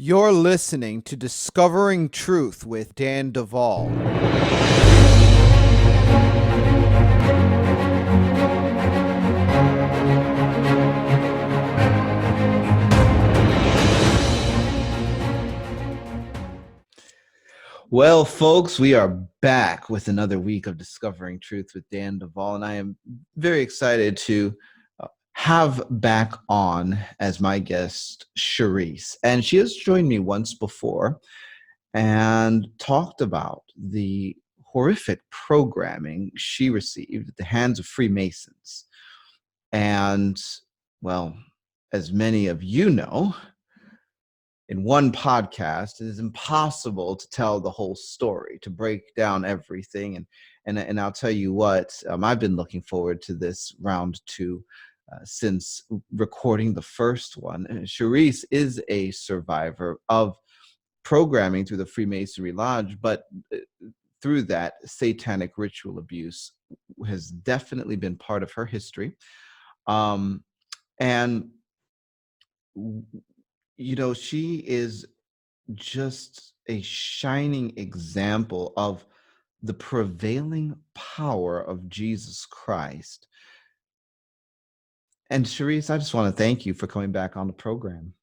You're listening to Discovering Truth with Dan Duvall. Well, folks, we are back with another week of Discovering Truth with Dan Duvall, and I am very excited to have back on as my guest Chaurisse. And she has joined me once before and talked about the horrific programming she received at the hands of Freemasons. And, well, as many of you know, in one podcast, it is impossible to tell the whole story, to break down everything. And I'll tell you what, I've been looking forward to this round two since recording the first one. Chaurisse is a survivor of programming through the Freemasonry Lodge, but through that, satanic ritual abuse has definitely been part of her history. And you know, she is just a shining example of the prevailing power of Jesus Christ. And Chaurisse, I just want to thank you for coming back on the program.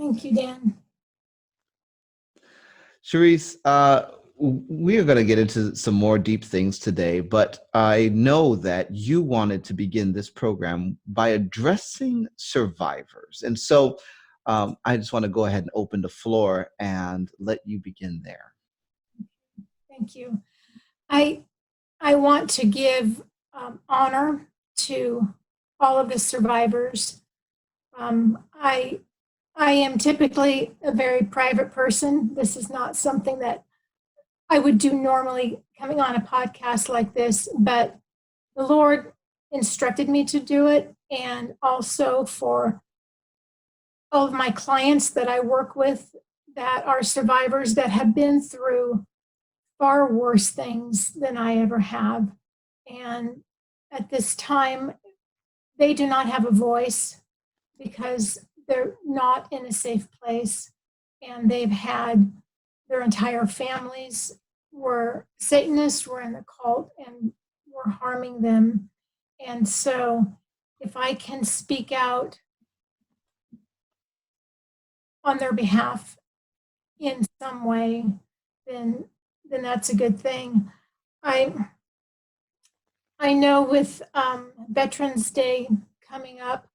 Thank you, Dan. Chaurisse, we are going to get into some more deep things today, but I know that you wanted to begin this program by addressing survivors. And so I just want to go ahead and open the floor and let you begin there. Thank you. I want to give honor to all of the survivors. I am typically a very private person. This is not something that I would do normally coming on a podcast like this, but the Lord instructed me to do it, and also for all of my clients that I work with that are survivors that have been through far worse things than I ever have. And at this time, they do not have a voice because they're not in a safe place. And they've had their entire families were Satanists, were in the cult, and were harming them. And so if I can speak out on their behalf in some way, then that's a good thing. I know with Veterans Day coming up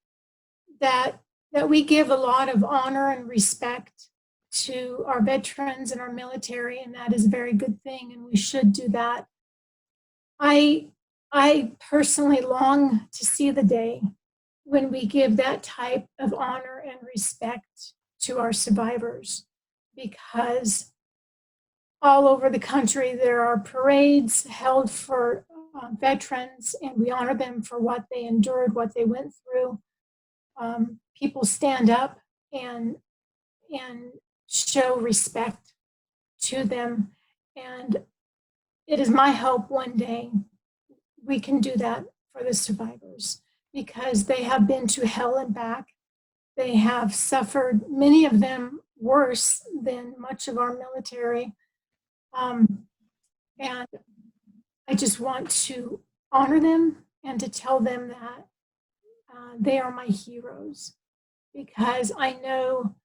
that we give a lot of honor and respect to our veterans and our military, and that is a very good thing, and we should do that. I personally long to see the day when we give that type of honor and respect to our survivors, because all over the country there are parades held for veterans, and we honor them for what they endured, what they went through. People stand up and show respect to them, and it is my hope one day we can do that for the survivors, because they have been to hell and back. They have suffered, many of them worse than much of our military. And I just want to honor them and to tell them that they are my heroes, because I know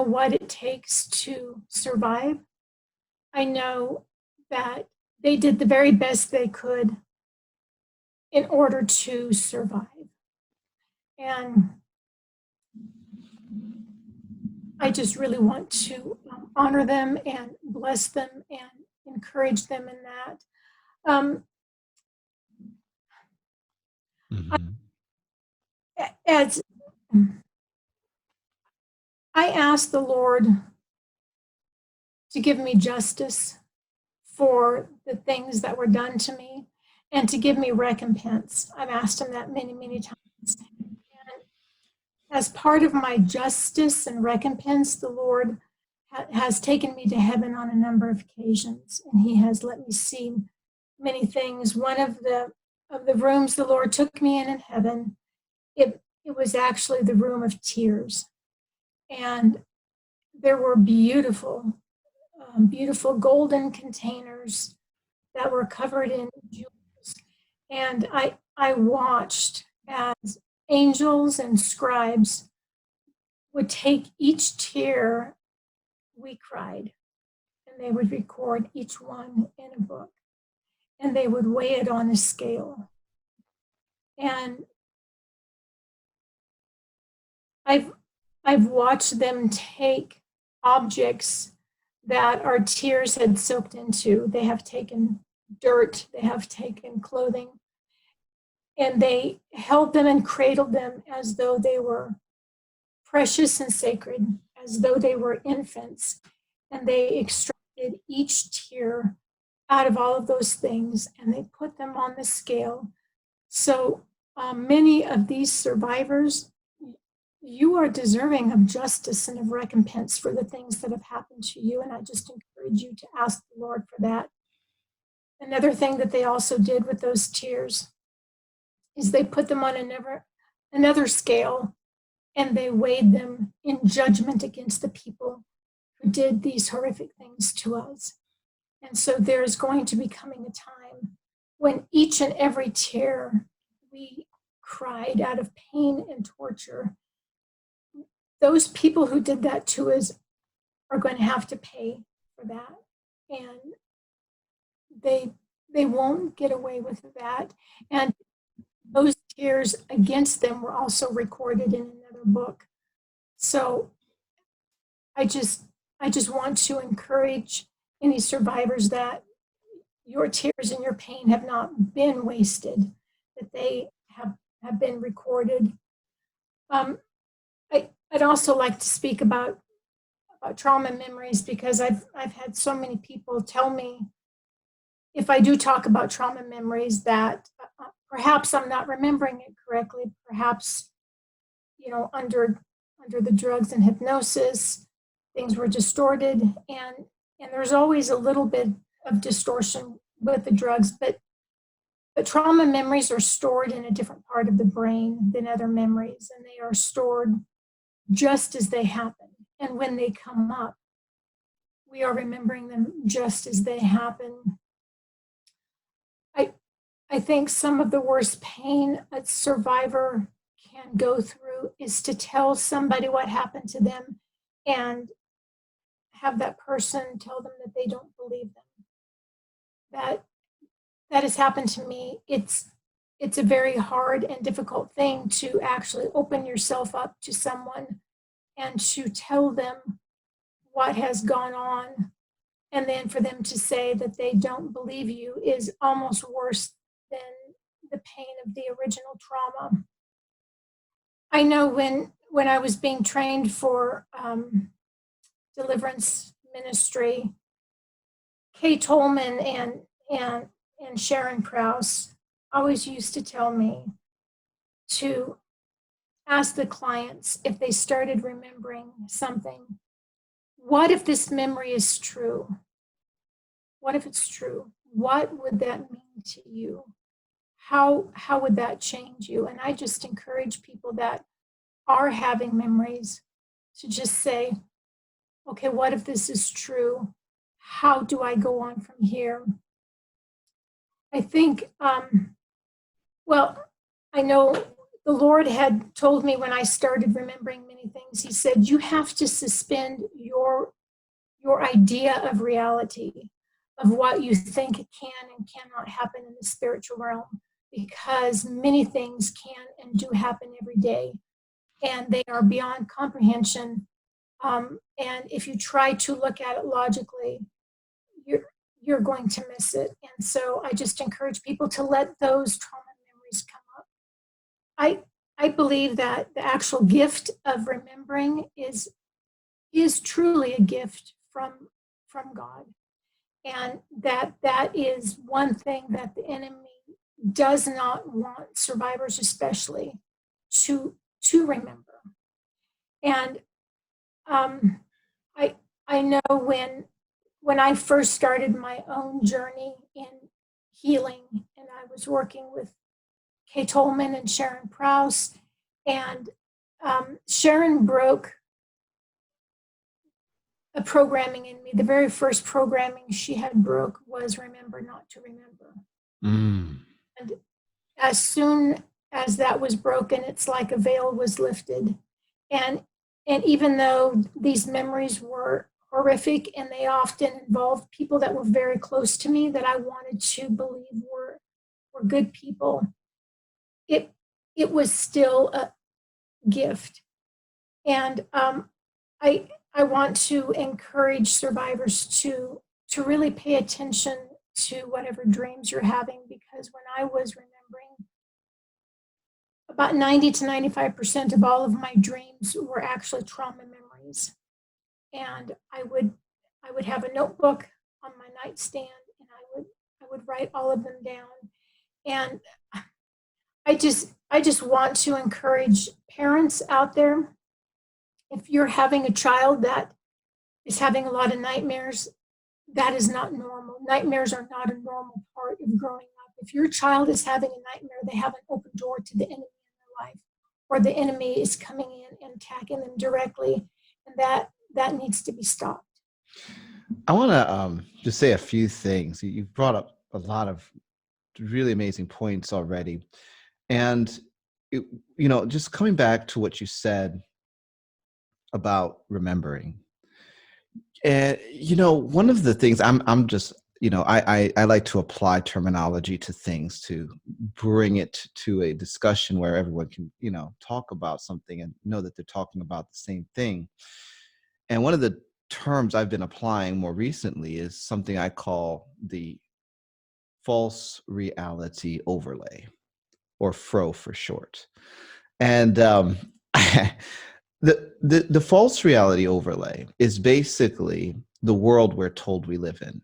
what it takes to survive. I know that they did the very best they could in order to survive. And I just really want to honor them and bless them and encourage them in that. As I asked the Lord to give me justice for the things that were done to me and to give me recompense. I've asked him that many, many times. And as part of my justice and recompense, the Lord has taken me to heaven on a number of occasions, and he has let me see many things. One of the rooms the Lord took me in heaven, it was actually the room of tears. And there were beautiful, beautiful golden containers that were covered in jewels. And I watched as angels and scribes would take each tear we cried, and they would record each one in a book, and they would weigh it on a scale. And I've watched them take objects that our tears had soaked into. They have taken dirt, they have taken clothing, and they held them and cradled them as though they were precious and sacred, as though they were infants. And they extracted each tear out of all of those things, and they put them on the scale. So many of these survivors, you are deserving of justice and of recompense for the things that have happened to you. And I just encourage you to ask the Lord for that. Another thing that they also did with those tears is they put them on another scale, and they weighed them in judgment against the people who did these horrific things to us. And so there's going to be coming a time when each and every tear we cried out of pain and torture, those people who did that to us are going to have to pay for that. And they won't get away with that. And those tears against them were also recorded in another book. So I just want to encourage any survivors that your tears and your pain have not been wasted, that they have been recorded. I'd also like to speak about trauma memories, because I've had so many people tell me, if I do talk about trauma memories, that perhaps I'm not remembering it correctly. Perhaps, under the drugs and hypnosis, things were distorted, and there's always a little bit of distortion with the drugs, but trauma memories are stored in a different part of the brain than other memories, and they are stored just as they happen. And when they come up, we are remembering them just as they happen. I think some of the worst pain a survivor can go through is to tell somebody what happened to them and have that person tell them that they don't believe them. That has happened to me. It's a very hard and difficult thing to actually open yourself up to someone and to tell them what has gone on, and then for them to say that they don't believe you is almost worse than the pain of the original trauma. I know when I was being trained for deliverance ministry, Kay Tolman and Sharon Krause always used to tell me to ask the clients, if they started remembering something, what if this memory is true? What if it's true? What would that mean to you? How would that change you? And I just encourage people that are having memories to just say, okay, what if this is true? How do I go on from here? I think, well, I know the Lord had told me when I started remembering many things, he said, you have to suspend your idea of reality, of what you think can and cannot happen in the spiritual realm, because many things can and do happen every day, and they are beyond comprehension. And if you try to look at it logically, you're going to miss it. And so I just encourage people to let those trauma memories come up. I believe that the actual gift of remembering is truly a gift from God. And that is one thing that the enemy does not want survivors especially to remember. And I know when I first started my own journey in healing, and I was working with Kay Tolman and Sharon Krause, and Sharon broke a programming in me. The very first programming she had broke was remember not to remember. Mm. And as soon as that was broken, it's like a veil was lifted. And and even though these memories were horrific and they often involved people that were very close to me that I wanted to believe were good people, it it was still a gift. And I want to encourage survivors to really pay attention to whatever dreams you're having, because when I was remembering, about 90 to 95% of all of my dreams were actually trauma memories. And I would have a notebook on my nightstand, and I would write all of them down. And I just want to encourage parents out there, if you're having a child that is having a lot of nightmares, that is not normal. Nightmares are not a normal part of growing up. If your child is having a nightmare, they have an open door to the enemy in their life, or the enemy is coming in and attacking them directly, and that needs to be stopped. I want to just say a few things. You've brought up a lot of really amazing points already. And, it, just coming back to what you said about remembering. And, one of the things I'm just, I like to apply terminology to things to bring it to a discussion where everyone can, talk about something and know that they're talking about the same thing. And one of the terms I've been applying more recently is something I call the false reality overlay, or FRO for short. And the false reality overlay is basically the world we're told we live in,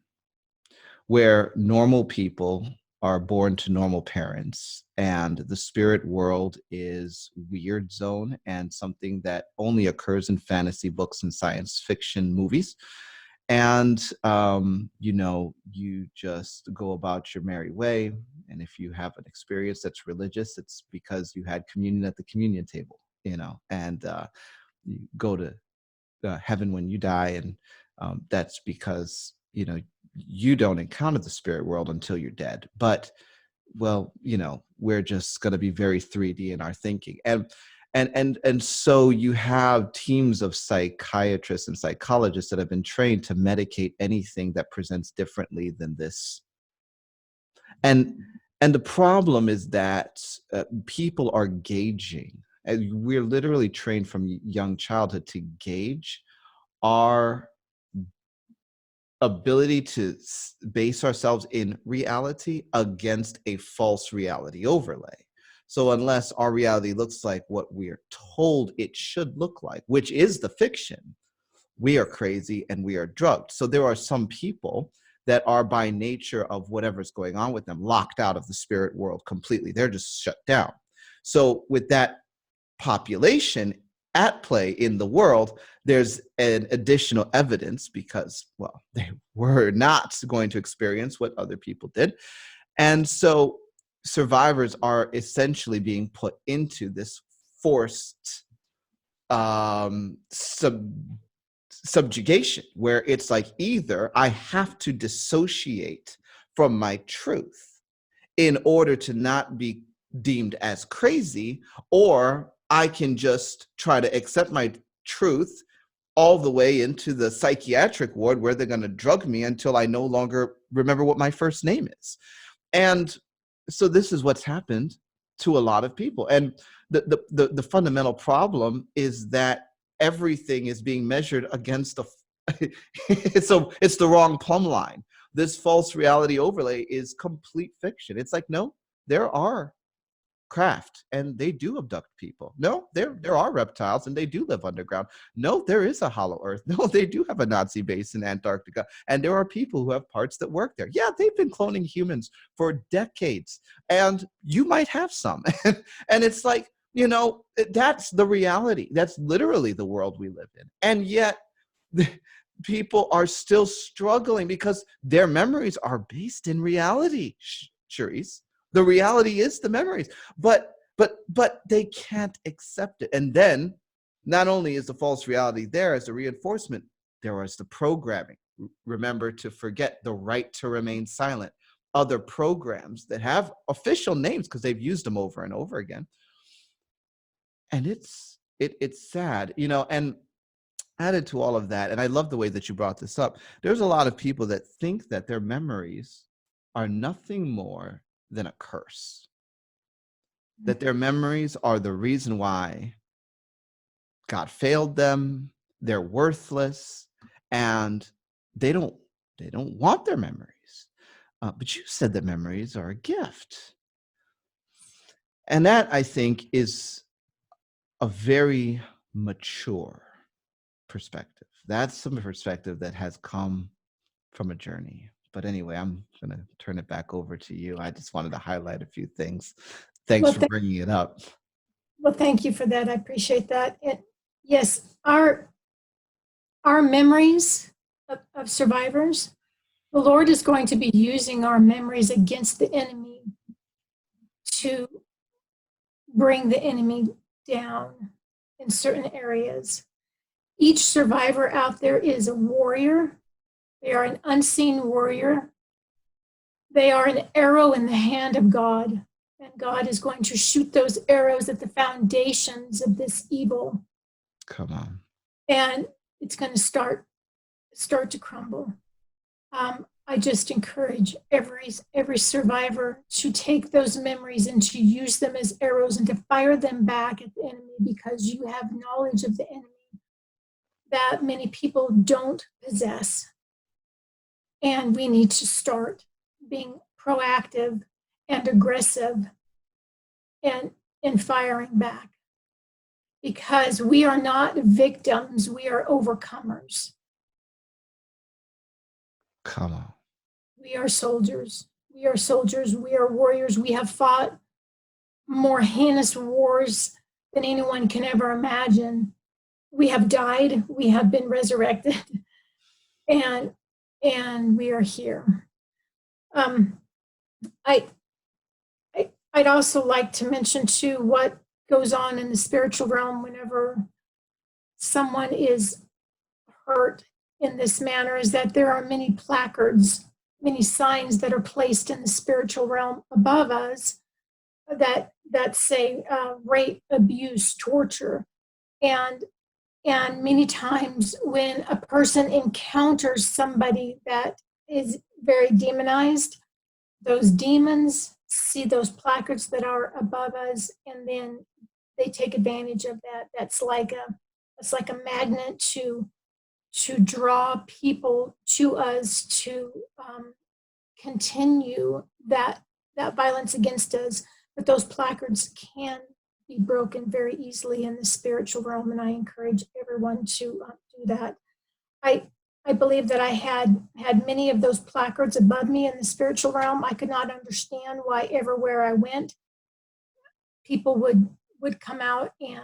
where normal people are born to normal parents, and the spirit world is weird zone and something that only occurs in fantasy books and science fiction movies. And you just go about your merry way. And if you have an experience that's religious, it's because you had communion at the communion table, and you go to heaven when you die. And that's because you don't encounter the spirit world until you're dead. But well, we're just going to be very 3D in our thinking. And so you have teams of psychiatrists and psychologists that have been trained to medicate anything that presents differently than this. And the problem is that people are gauging, and we're literally trained from young childhood to gauge our ability to base ourselves in reality against a false reality overlay. So unless our reality looks like what we're told it should look like, which is the fiction, we are crazy and we are drugged. So there are some people that are, by nature of whatever's going on with them, locked out of the spirit world completely. They're just shut down. So with that population at play in the world, there's an additional evidence, because, well, they were not going to experience what other people did. And so survivors are essentially being put into this forced subjugation, where it's like, either I have to dissociate from my truth in order to not be deemed as crazy, or I can just try to accept my truth all the way into the psychiatric ward, where they're going to drug me until I no longer remember what my first name is. And so this is what's happened to a lot of people. And the fundamental problem is that everything is being measured against it's the wrong plumb line. This false reality overlay is complete fiction. It's like, no, there are craft and they do abduct people. No, there are reptiles and they do live underground. No, there is a hollow earth. No, they do have a Nazi base in Antarctica, and there are people who have parts that work there. Yeah, they've been cloning humans for decades, and you might have some. And it's like, that's the reality. That's literally the world we live in. And yet people are still struggling because their memories are based in reality, Chaurisse. The reality is the memories, but they can't accept it. And then not only is the false reality there as a reinforcement, There was the programming. Remember to forget the right to remain silent. Other programs that have official names because they've used them over and over again. And it's sad, you know, and added to all of that, and I love the way that you brought this up, there's a lot of people that think that their memories are nothing more than a curse, that their memories are the reason why God failed them, they're worthless, and they don't want their memories. But you said that memories are a gift. And that, I think, is a very mature perspective. That's some perspective that has come from a journey. But anyway, I'm going to turn it back over to you. I just wanted to highlight a few things. Thanks Well, for bringing it up. well, thank you for that. I appreciate that. Yes, our memories of survivors, the Lord is going to be using our memories against the enemy to bring the enemy down in certain areas. Each survivor out there is a warrior. They are an unseen warrior. They are an arrow in the hand of God, and God is going to shoot those arrows at the foundations of this evil. Come on. And it's going to start to crumble. I just encourage every survivor to take those memories and to use them as arrows and to fire them back at the enemy, because you have knowledge of the enemy that many people don't possess. And we need to start being proactive and aggressive and in firing back, because we are not victims, we are overcomers. Come on. We are soldiers. We are soldiers. We are warriors. We have fought more heinous wars than anyone can ever imagine. We have died. We have been resurrected, and we are here. I'd also like to mention too what goes on in the spiritual realm whenever someone is hurt in this manner is that there are many placards, many signs that are placed in the spiritual realm above us that say rape, abuse, torture, and many times when a person encounters somebody that is very demonized, those demons see those placards that are above us, and then they take advantage of that. It's like a magnet to draw people to us to continue that violence against us. But those placards can be broken very easily in the spiritual realm, and I encourage everyone to do that. I believe that I had many of those placards above me in the spiritual realm. I could not understand why everywhere I went, people would come out and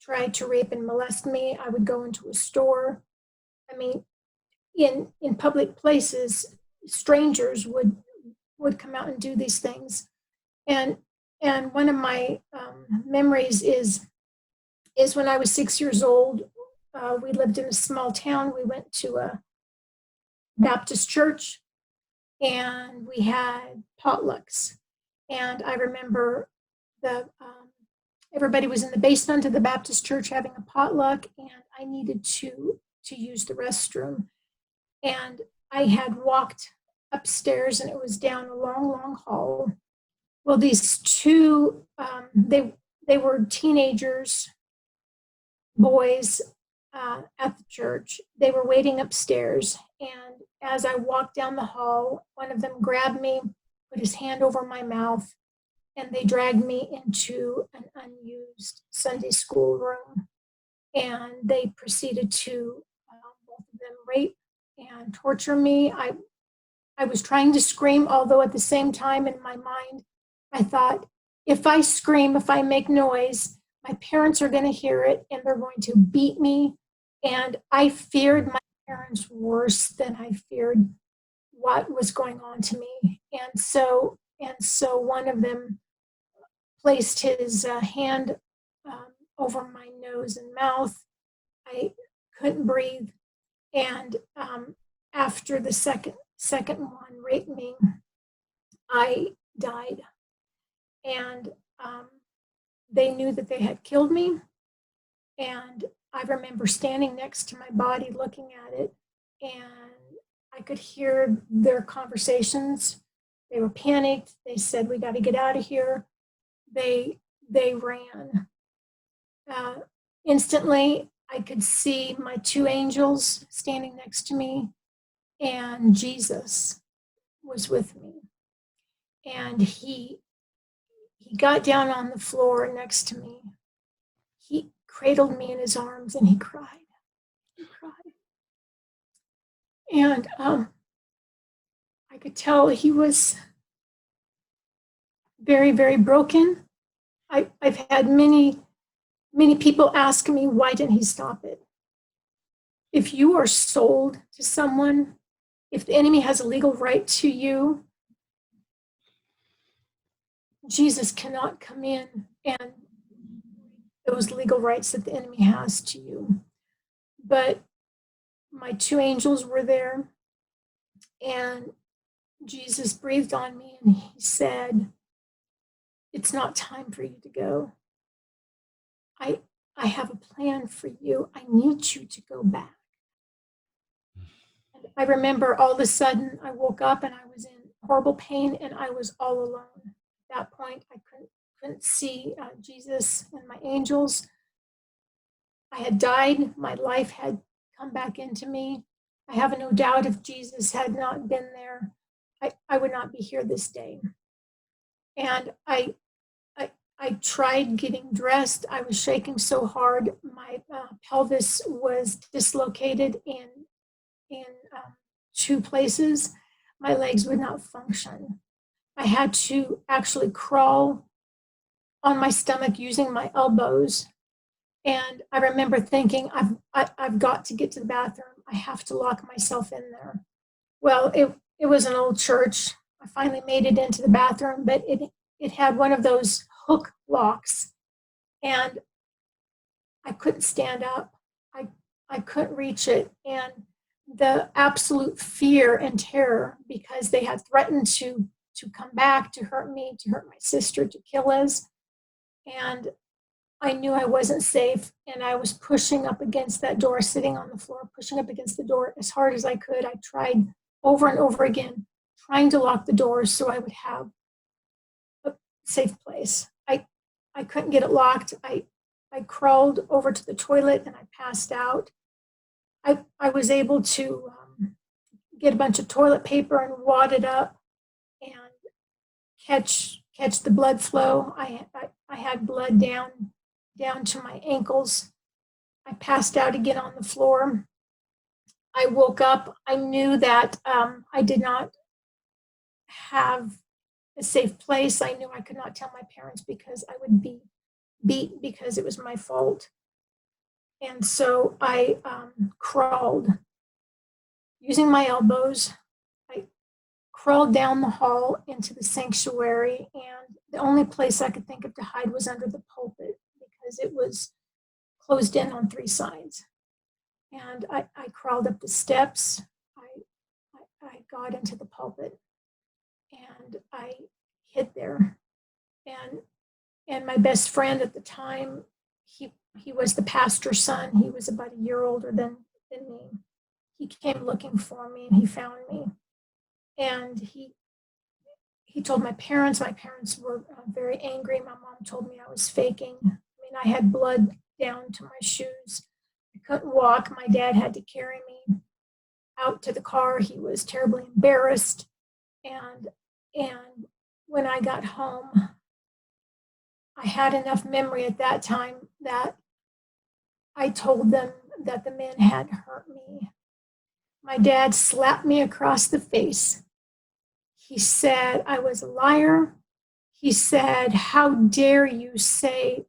try to rape and molest me. I would go into a store. I mean, in public places, strangers would come out and do these things. And one of my memories is when I was 6 years old. We lived in a small town. We went to a Baptist church, and we had potlucks. And I remember everybody was in the basement of the Baptist church having a potluck, and I needed to use the restroom. And I had walked upstairs, and it was down a long, long hall. Well, these two, they were teenagers, boys, at the church. They were waiting upstairs, and as I walked down the hall, one of them grabbed me, put his hand over my mouth, and they dragged me into an unused Sunday school room. And they proceeded to both of them rape and torture me. I was trying to scream, although at the same time in my mind, I thought, if I scream, if I make noise, my parents are going to hear it and they're going to beat me. And I feared my parents worse than I feared what was going on to me. And so one of them placed his hand over my nose and mouth. I couldn't breathe. And after the second one raped me, I died. And they knew that they had killed me. And I remember standing next to my body looking at it, and I could hear their conversations. They were panicked. They said, "We got to get out of here." They ran. Instantly, I could see my two angels standing next to me, and Jesus was with me. And he got down on the floor next to me. He cradled me in his arms, and he cried. He cried. And I could tell he was very, very broken. I've had many people ask me, why didn't he stop it? If you are sold to someone, if the enemy has a legal right to you, Jesus cannot come in and those legal rights that the enemy has to you. But my two angels were there, and Jesus breathed on me, and he said, "It's not time for you to go. I have a plan for you. I need you to go back." And I remember all of a sudden I woke up and I was in horrible pain, and I was all alone. At that point, I couldn't see Jesus and my angels. I had died. My life had come back into me. I have no doubt if Jesus had not been there, I would not be here this day. And I tried getting dressed. I was shaking so hard. My pelvis was dislocated in two places. My legs would not function. I had to actually crawl on my stomach using my elbows. And I remember thinking, I've got to get to the bathroom. I have to lock myself in there. Well, it was an old church. I finally made it into the bathroom, but it had one of those hook locks, and I couldn't stand up. I couldn't reach it. And the absolute fear and terror, because they had threatened to come back, to hurt me, to hurt my sister, to kill us. And I knew I wasn't safe, and I was pushing up against that door, sitting on the floor, pushing up against the door as hard as I could. I tried over and over again, trying to lock the doors so I would have a safe place. I couldn't get it locked. I crawled over to the toilet and I passed out. I was able to get a bunch of toilet paper and wad it up and catch the blood flow. I had blood down to my ankles. I passed out again on the floor. I woke up. I knew that I did not have a safe place. I knew I could not tell my parents because I would be beat because it was my fault. And so I crawled using my elbows. I crawled down the hall into the sanctuary, and the only place I could think of to hide was under the pulpit because it was closed in on three sides. And I crawled up the steps. I got into the pulpit, and I hid there. And my best friend at the time, he was the pastor's son. He was about a year older than me. He came looking for me, and he found me. And he told my parents. My parents were very angry. My mom told me I was faking. I mean, I had blood down to my shoes. I couldn't walk. My dad had to carry me out to the car. He was terribly embarrassed. And when I got home, I had enough memory at that time that I told them that the men had hurt me. My dad slapped me across the face. He said I was a liar. He said, "How dare you say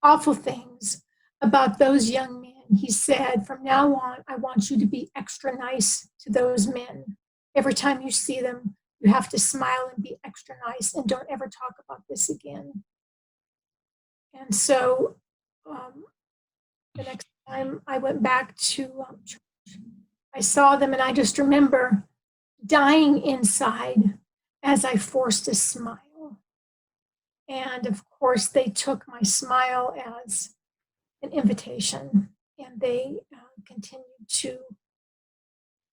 awful things about those young men?" He said, "From now on, I want you to be extra nice to those men. Every time you see them, you have to smile and be extra nice, and don't ever talk about this again." And so the next time I went back to I saw them, and I just remember dying inside as I forced a smile. And of course, they took my smile as an invitation, and they continued to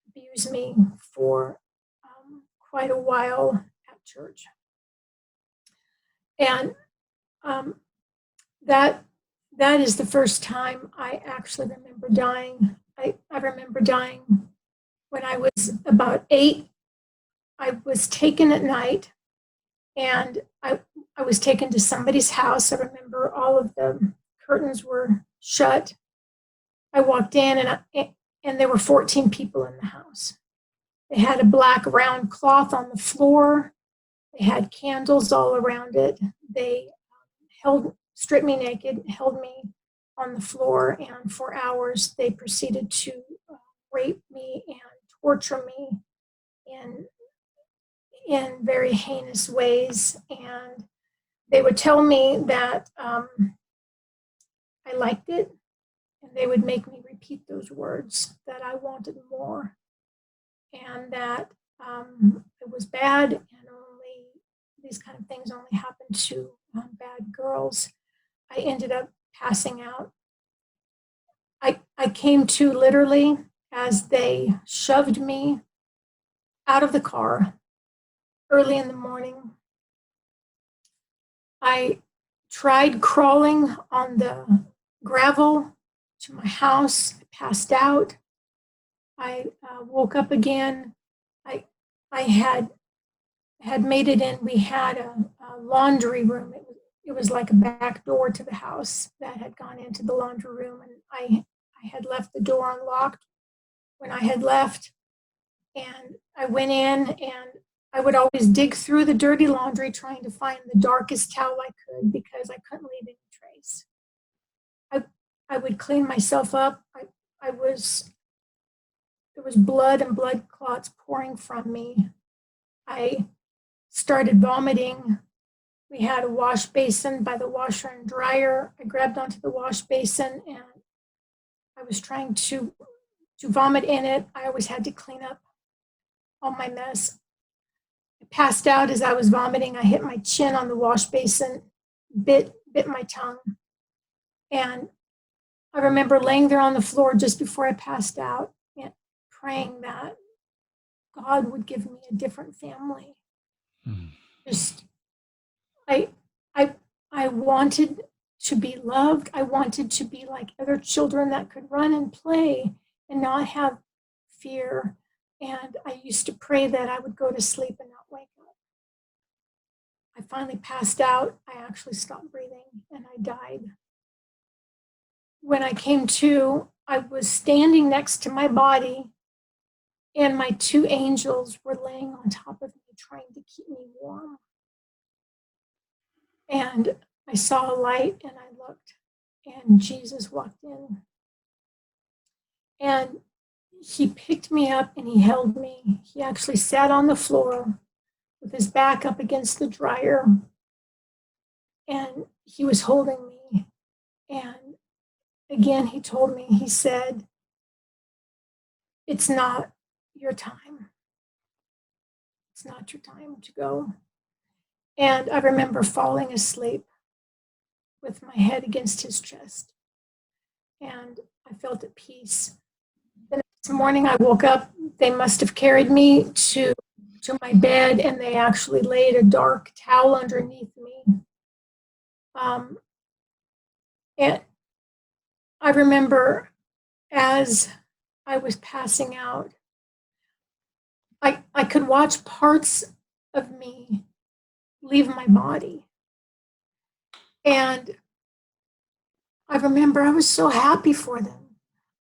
abuse me for quite a while at church. And that is the first time I actually remember dying. I remember dying when I was about 8. I was taken at night, and I was taken to somebody's house. I remember all of the curtains were shut. I walked in, and there were 14 people in the house. They had a black round cloth on the floor. They had candles all around it. They stripped me naked, held me on the floor, and for hours they proceeded to rape me and torture me in very heinous ways. And they would tell me that I liked it, and they would make me repeat those words, that I wanted more, and that it was bad, and only these kind of things only happen to bad girls. I ended up passing out. I came to literally as they shoved me out of the car early in the morning. I tried crawling on the gravel to my house. I passed out. I woke up again. I had made it in. We had a laundry room. It was like a back door to the house that had gone into the laundry room, and I had left the door unlocked when I had left, and I went in, and I would always dig through the dirty laundry trying to find the darkest towel I could because I couldn't leave any trace. I would clean myself up. There was blood and blood clots pouring from me. I started vomiting. We had a wash basin by the washer and dryer. I grabbed onto the wash basin, and I was trying to vomit in it. I always had to clean up all my mess. I passed out as I was vomiting. I hit my chin on the wash basin, bit my tongue. And I remember laying there on the floor just before I passed out and praying that God would give me a different family. Just, I wanted to be loved. I wanted to be like other children that could run and play and not have fear. And I used to pray that I would go to sleep and not wake up. I finally passed out. I actually stopped breathing, and I died. When I came to, I was standing next to my body, and my 2 angels were laying on top of me, trying to keep me warm. And I saw a light, and I looked, and Jesus walked in. And he picked me up, and he held me. He actually sat on the floor with his back up against the dryer, and he was holding me. And again, he told me, he said, "It's not your time. It's not your time to go." And I remember falling asleep with my head against his chest, and I felt at peace. The next morning I woke up. They must have carried me to my bed, and they actually laid a dark towel underneath me. And I remember as I was passing out, I could watch parts of me leave my body. And I remember I was so happy for them.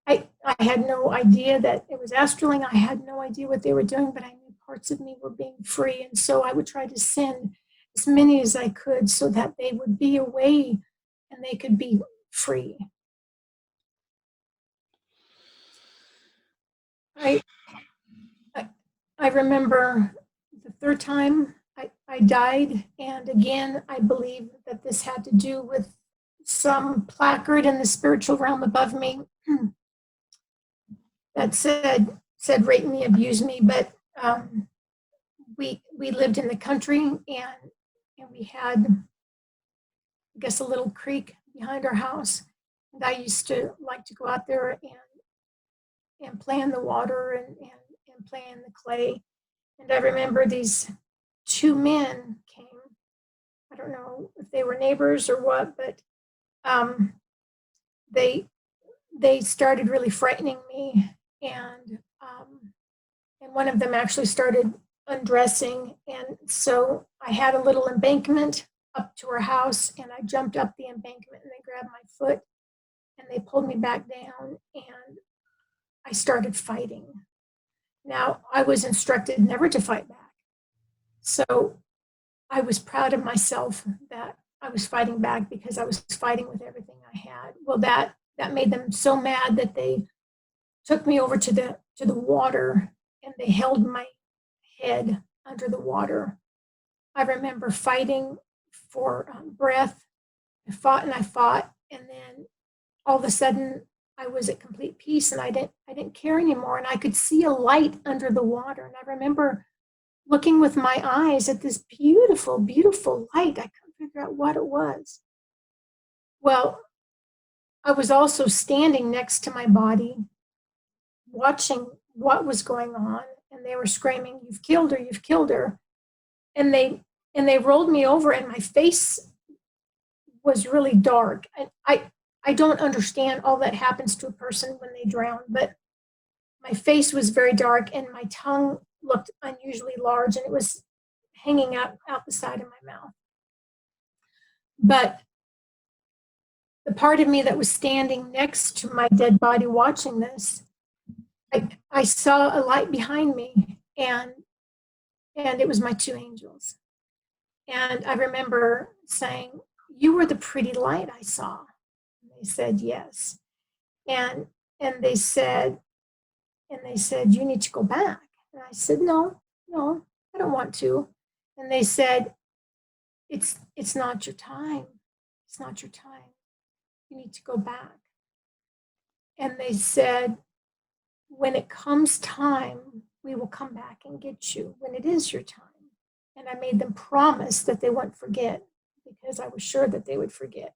I had no idea that it was astraling. I had no idea what they were doing, but I knew parts of me were being free. And so I would try to send as many as I could so that they would be away and they could be free. I remember the third time I died, and again, I believe that this had to do with some placard in the spiritual realm above me that said, said rape me, abuse me, but we lived in the country, and we had, I guess, a little creek behind our house. And I used to like to go out there and play in the water and play in the clay. And I remember these two men came. I don't know if they were neighbors or what, but they they started really frightening me, and one of them actually started undressing, and so I had a little embankment up to our house, and I jumped up the embankment, and they grabbed my foot, and they pulled me back down, and I started fighting. Now, I was instructed never to fight back, so I was proud of myself that I was fighting back because I was fighting with everything I had. Well, that made them so mad that they took me over to the water, and they held my head under the water. I remember fighting for breath. I fought and I fought, and then all of a sudden I was at complete peace, and I didn't care anymore, and I could see a light under the water. And I remember looking with my eyes at this beautiful, beautiful light. I couldn't figure out what it was. Well, I was also standing next to my body, watching what was going on, and they were screaming, "You've killed her, you've killed her." And they rolled me over, and my face was really dark. And I don't understand all that happens to a person when they drown, but my face was very dark, and my tongue looked unusually large, and it was hanging out the side of my mouth. But the part of me that was standing next to my dead body watching this, I saw a light behind me, and it was my two angels. And I remember saying, "You were the pretty light I saw." And they said, "Yes." And they said, "You need to go back." And I said, "No, I don't want to." And they said, it's not your time. It's not your time. You need to go back." And they said, "When it comes time, we will come back and get you when it is your time." And I made them promise that they wouldn't forget, because I was sure that they would forget.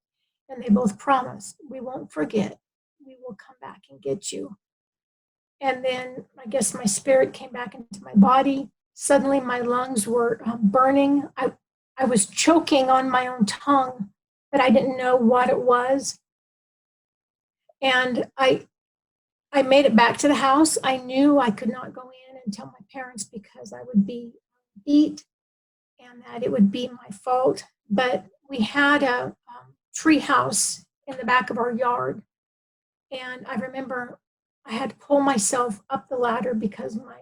And they both promised, "We won't forget. We will come back and get you." And then I guess my spirit came back into my body. Suddenly my lungs were burning. I was choking on my own tongue, but I didn't know what it was. And I made it back to the house. I knew I could not go in and tell my parents because I would be beat and that it would be my fault. But we had a tree house in the back of our yard. And I remember I had to pull myself up the ladder because my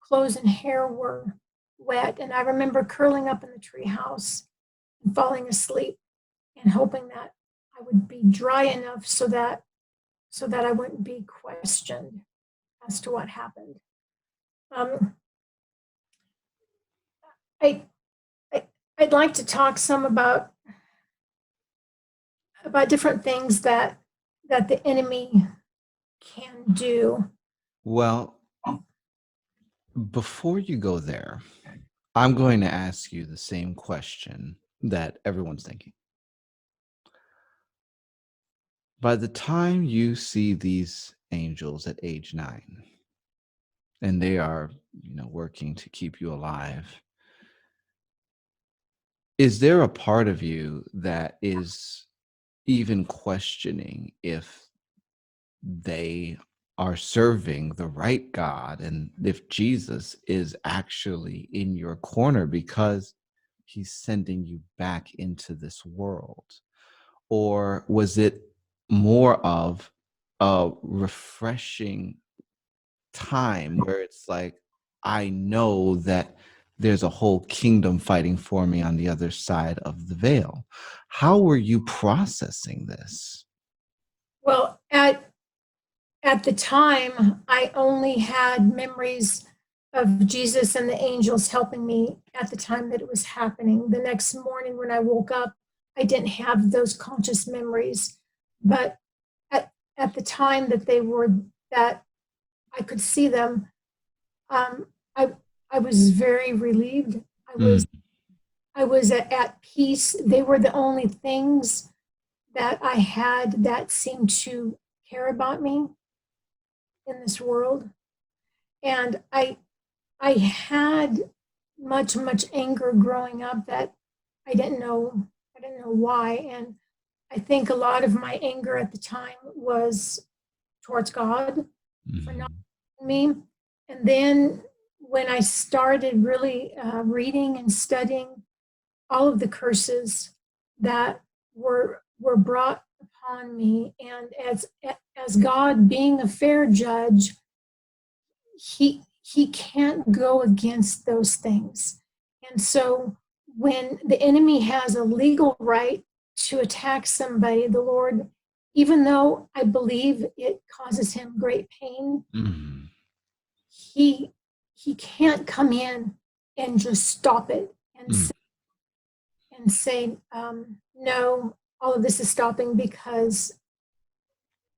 clothes and hair were wet. And I remember curling up in the tree house and falling asleep and hoping that I would be dry enough so that I wouldn't be questioned as to what happened. I'd like to talk some about different things that the enemy can do. Well, before you go there, I'm going to ask you the same question that everyone's thinking. By the time you see these angels at age 9, and they are, working to keep you alive, is there a part of you that is even questioning if they are serving the right God and if Jesus is actually in your corner because he's sending you back into this world? Or was it more of a refreshing time where it's like, I know that there's a whole kingdom fighting for me on the other side of the veil? How were you processing this? Well, at the time, I only had memories of Jesus and the angels helping me at the time that it was happening. The next morning when I woke up, I didn't have those conscious memories. But at the time that I could see them, um, I, I was very relieved. Mm. I was at peace. They were the only things that I had that seemed to care about me in this world. And I had much anger growing up that I didn't know why. And I think a lot of my anger at the time was towards God for not Mm. me. And then when I started really reading and studying all of the curses that were brought upon me, and as God being a fair judge, he can't go against those things. And so when the enemy has a legal right to attack somebody, the Lord, even though I believe it causes him great pain, Mm. he he can't come in and just stop it Mm. and say no, all of this is stopping because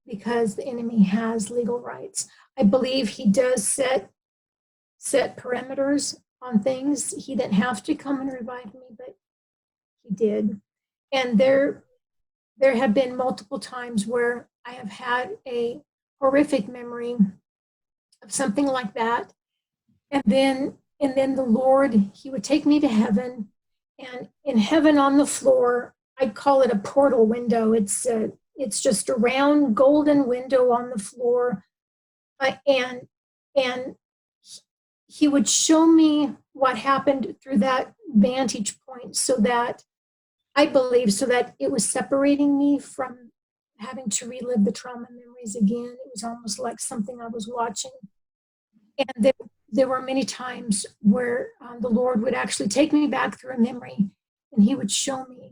the enemy has legal rights. I believe he does set parameters on things. He didn't have to come and revive me, but he did. And there have been multiple times where I have had a horrific memory of something like that. And then the Lord, he would take me to heaven, and in heaven on the floor, I call it a portal window. It's just a round golden window on the floor, and and he would show me what happened through that vantage point, so that I believe so that it was separating me from having to relive the trauma memories again. It was almost like something I was watching. And there were many times where the Lord would actually take me back through a memory, and he would show me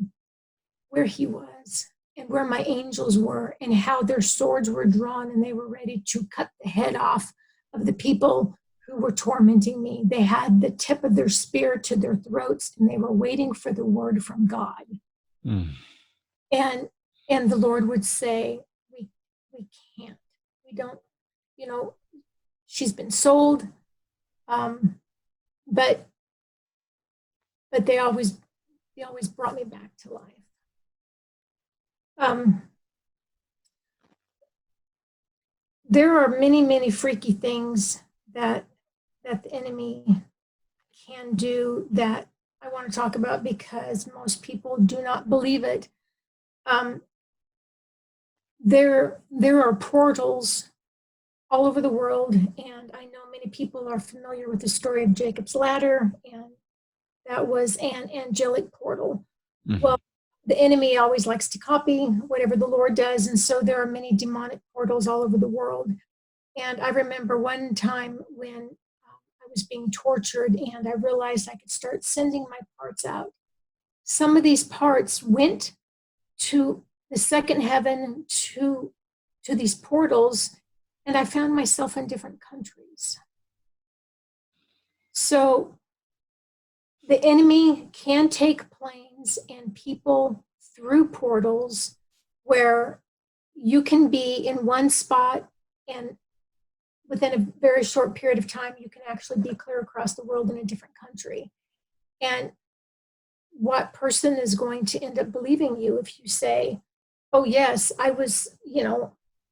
where he was and where my angels were and how their swords were drawn and they were ready to cut the head off of the people who were tormenting me. They had the tip of their spear to their throats and they were waiting for the word from God. Mm. And the Lord would say, we can't, we don't, you know, she's been sold. Um, but they always brought me back to life. Um, there are many freaky things that the enemy can do that I want to talk about because most people do not believe it. Um, there are portals all over the world, and I know many people are familiar with the story of Jacob's ladder, and that was an angelic portal. Mm. Well, the enemy always likes to copy whatever the Lord does, and so there are many demonic portals all over the world. And I remember one time when I was being tortured and I realized I could start sending my parts out. Some of these parts went to the second heaven, to these portals, and I found myself in different countries. So the enemy can take planes and people through portals where you can be in one spot, and within a very short period of time, you can actually be clear across the world in a different country. And what person is going to end up believing you if you say, oh, yes, I was,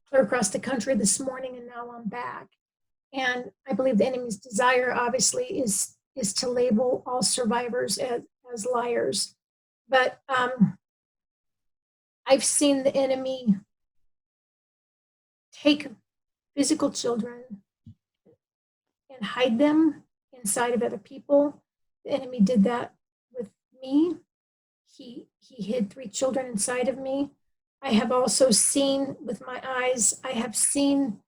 clear across the country this morning and now I'm back? And I believe the enemy's desire, obviously, is to label all survivors as liars. But I've seen the enemy take physical children and hide them inside of other people. The enemy did that with me. He hid 3 children inside of me. I have also seen with my eyes, I have seen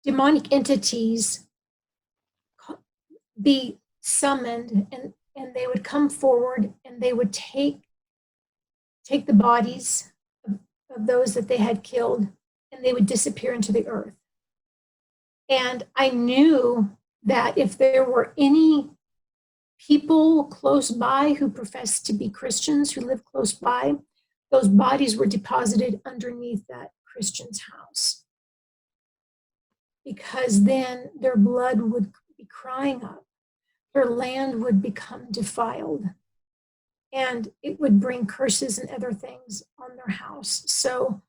demonic entities be summoned, and they would come forward and they would take the bodies of those that they had killed, and they would disappear into the earth. And I knew that if there were any people close by who professed to be Christians, who lived close by, those bodies were deposited underneath that Christian's house. because then their blood would be crying up. Their land would become defiled, and it would bring curses and other things on their house. So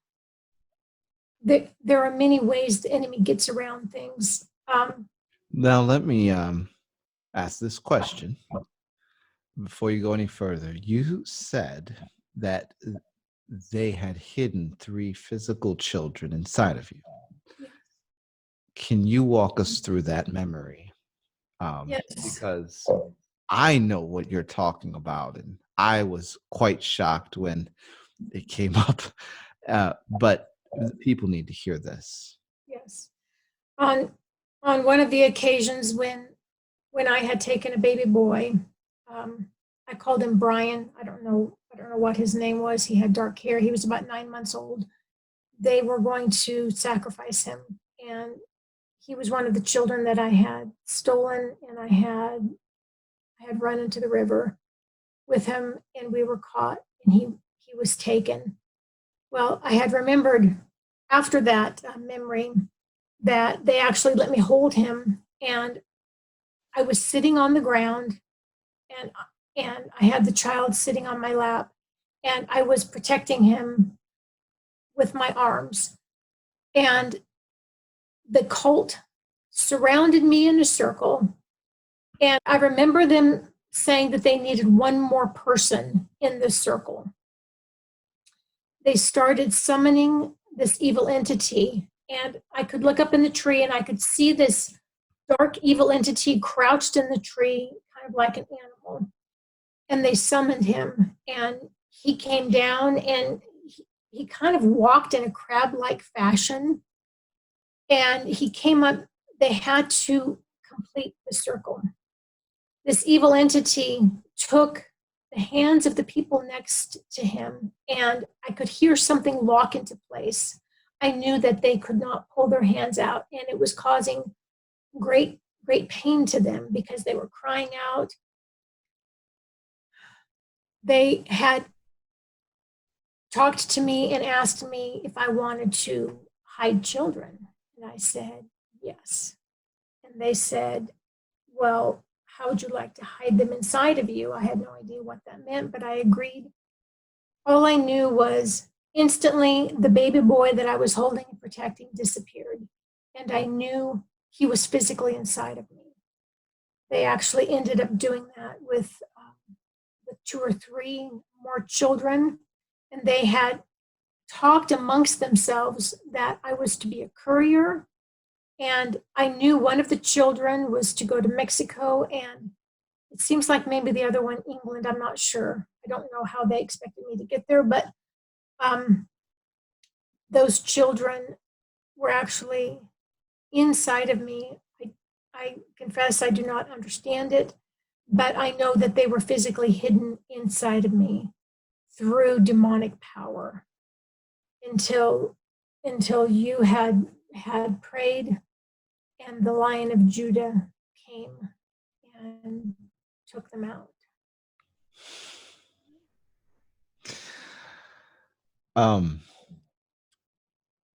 there are many ways the enemy gets around things. Now, let me ask this question before you go any further. You said that they had hidden 3 physical children inside of you. Yes. Can you walk us through that memory? Yes. Because I know what you're talking about, and I was quite shocked when it came up. But people need to hear this. Yes. On one of the occasions when I had taken a baby boy, I called him Brian. I don't know what his name was. He had dark hair. He was about 9 months old. They were going to sacrifice him, and he was one of the children that I had stolen, and I had run into the river with him, and we were caught, and he was taken. Well, I had remembered after that memory that they actually let me hold him, and I was sitting on the ground, and I had the child sitting on my lap, and I was protecting him with my arms, and the cult surrounded me in a circle, and I remember them saying that they needed one more person in this circle. They started summoning this evil entity, and I could look up in the tree and I could see this dark evil entity crouched in the tree, kind of like an animal. And they summoned him, and he came down, and he kind of walked in a crab-like fashion. And he came up, they had to complete the circle. This evil entity took the hands of the people next to him, and I could hear something lock into place. I knew that they could not pull their hands out, and it was causing great pain to them because they were crying out. They had talked to me and asked me if I wanted to hide children, and I said yes. And they said, well, how would you like to hide them inside of you? I had no idea what that meant, but I agreed. All I knew was instantly the baby boy that I was holding and protecting disappeared, and I knew he was physically inside of me. They actually ended up doing that with 2 or 3 more children, and they had talked amongst themselves that I was to be a courier, and I knew one of the children was to go to Mexico, and it seems like maybe the other one, England. I'm not sure. I don't know how they expected me to get there, but those children were actually inside of me. I confess I do not understand it, but I know that they were physically hidden inside of me through demonic power until you had prayed and the Lion of Judah came and took them out.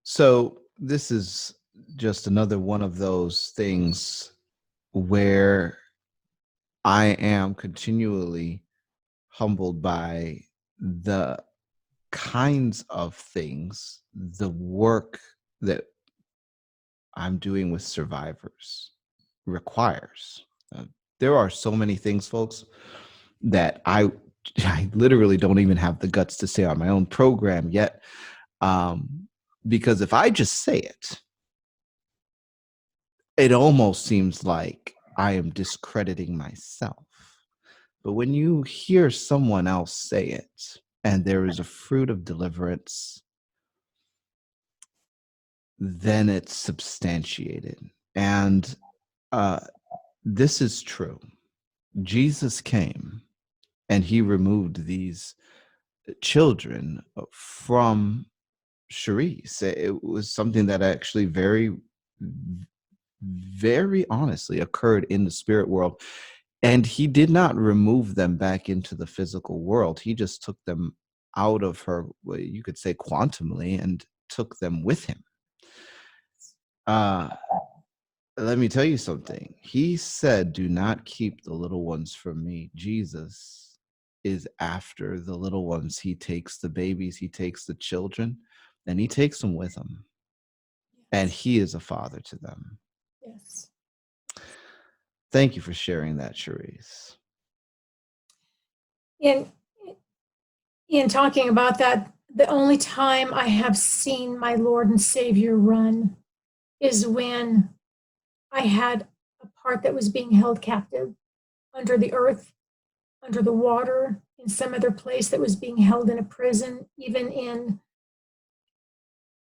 So this is just another one of those things where I am continually humbled by the kinds of things, the work that I'm doing with survivors requires. There are so many things, folks, that I literally don't even have the guts to say on my own program yet. Because if I just say it, it almost seems like I am discrediting myself. But when you hear someone else say it, and there is a fruit of deliverance, then it's substantiated. And this is true. Jesus came and he removed these children from Chaurisse. It was something that actually very, very honestly occurred in the spirit world. And he did not remove them back into the physical world. He just took them out of her, well, you could say quantumly, and took them with him. let me tell you something. He said, "Do not keep the little ones from me." Jesus is after the little ones. He takes the babies, he takes the children, and he takes them with him. And Yes. he is a father to them. Yes. Thank you for sharing that, Chaurisse. In in talking about that, the only time I have seen my Lord and Savior run is when I had a part that was being held captive under the earth, under the water, in some other place that was being held in a prison, even in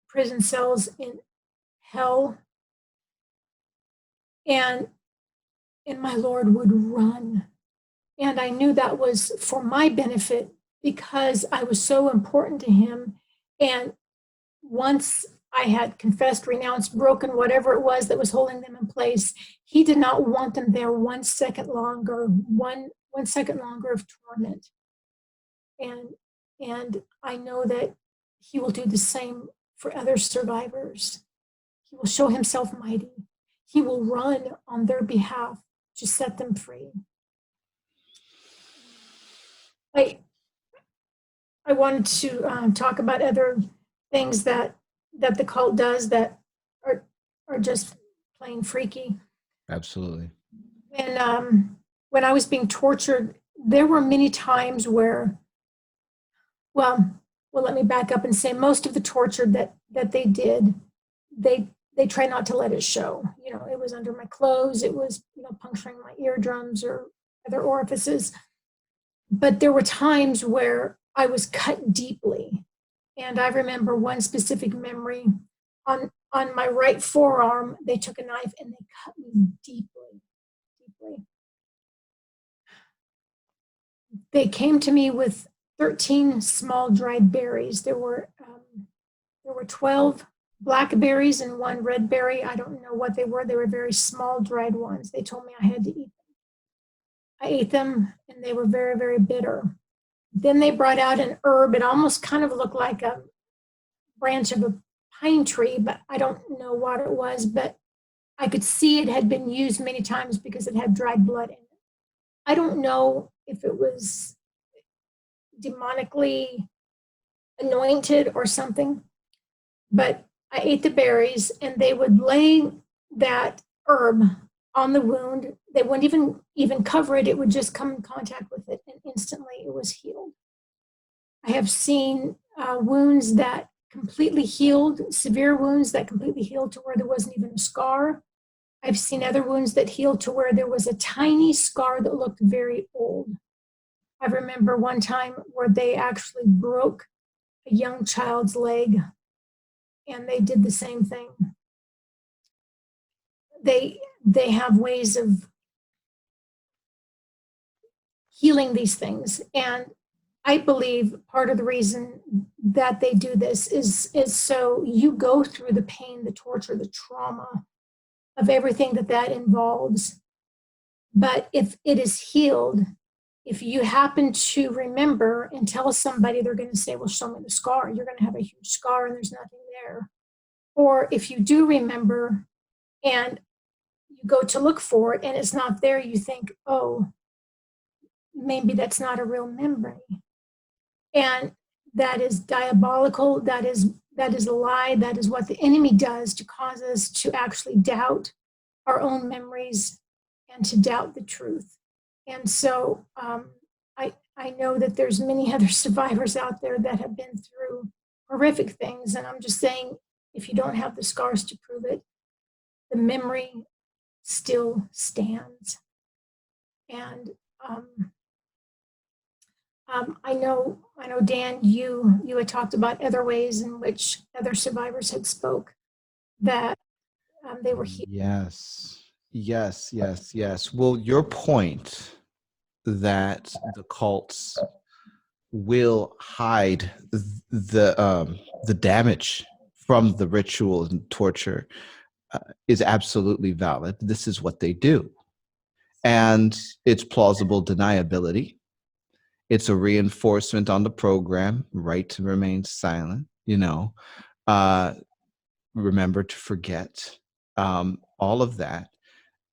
prison cells in hell. And my Lord would run. And I knew that was for my benefit because I was so important to him. And once I had confessed, renounced, broken whatever it was that was holding them in place, he did not want them there 1 second longer, one second longer of torment. And I know that he will do the same for other survivors. He will show himself mighty. He will run on their behalf to set them free. I wanted to talk about other things that the cult does that are just plain freaky. Absolutely. When I was being tortured, there were many times where, well, let me back up and say most of the torture that they did, they try not to let it show. You know, it was under my clothes, it was, you know, puncturing my eardrums or other orifices. But there were times where I was cut deeply. And I remember one specific memory on my right forearm, they took a knife and they cut me deeply, deeply. They came to me with 13 small dried berries. There were 12 blackberries and one red berry. I don't know what they were. They were very small dried ones. They told me I had to eat them. I ate them and they were very, very bitter. Then they brought out an herb. It almost kind of looked like a branch of a pine tree, but I don't know what it was. But I could see it had been used many times because it had dried blood in it. I don't know if it was demonically anointed or something, but I ate the berries and they would lay that herb on the wound. They wouldn't even cover it. It would just come in contact with it and instantly it was healed. I have seen wounds that completely healed, severe wounds that completely healed to where there wasn't even a scar. I've seen other wounds that healed to where there was a tiny scar that looked very old. I remember one time where they actually broke a young child's leg and they did the same thing. They have ways of healing these things. And I believe part of the reason that they do this is so you go through the pain, the torture, the trauma of everything that involves. But if it is healed, if you happen to remember and tell somebody, they're going to say, well, show me the scar. You're going to have a huge scar and there's nothing there. Or if you do remember and you go to look for it and it's not there, you think, oh, maybe that's not a real memory. And that is diabolical. That is a lie. That is what the enemy does to cause us to actually doubt our own memories and to doubt the truth. And so I know that there's many other survivors out there that have been through horrific things. And I'm just saying, if you don't have the scars to prove it, the memory still stands. And I know, Dan, you had talked about other ways in which other survivors had spoke that they were healed. Yes. Well, your point that the cults will hide the damage from the ritual and torture is absolutely valid. This is what they do, and it's plausible deniability. It's a reinforcement on the program, right to remain silent. Remember to forget. all of that,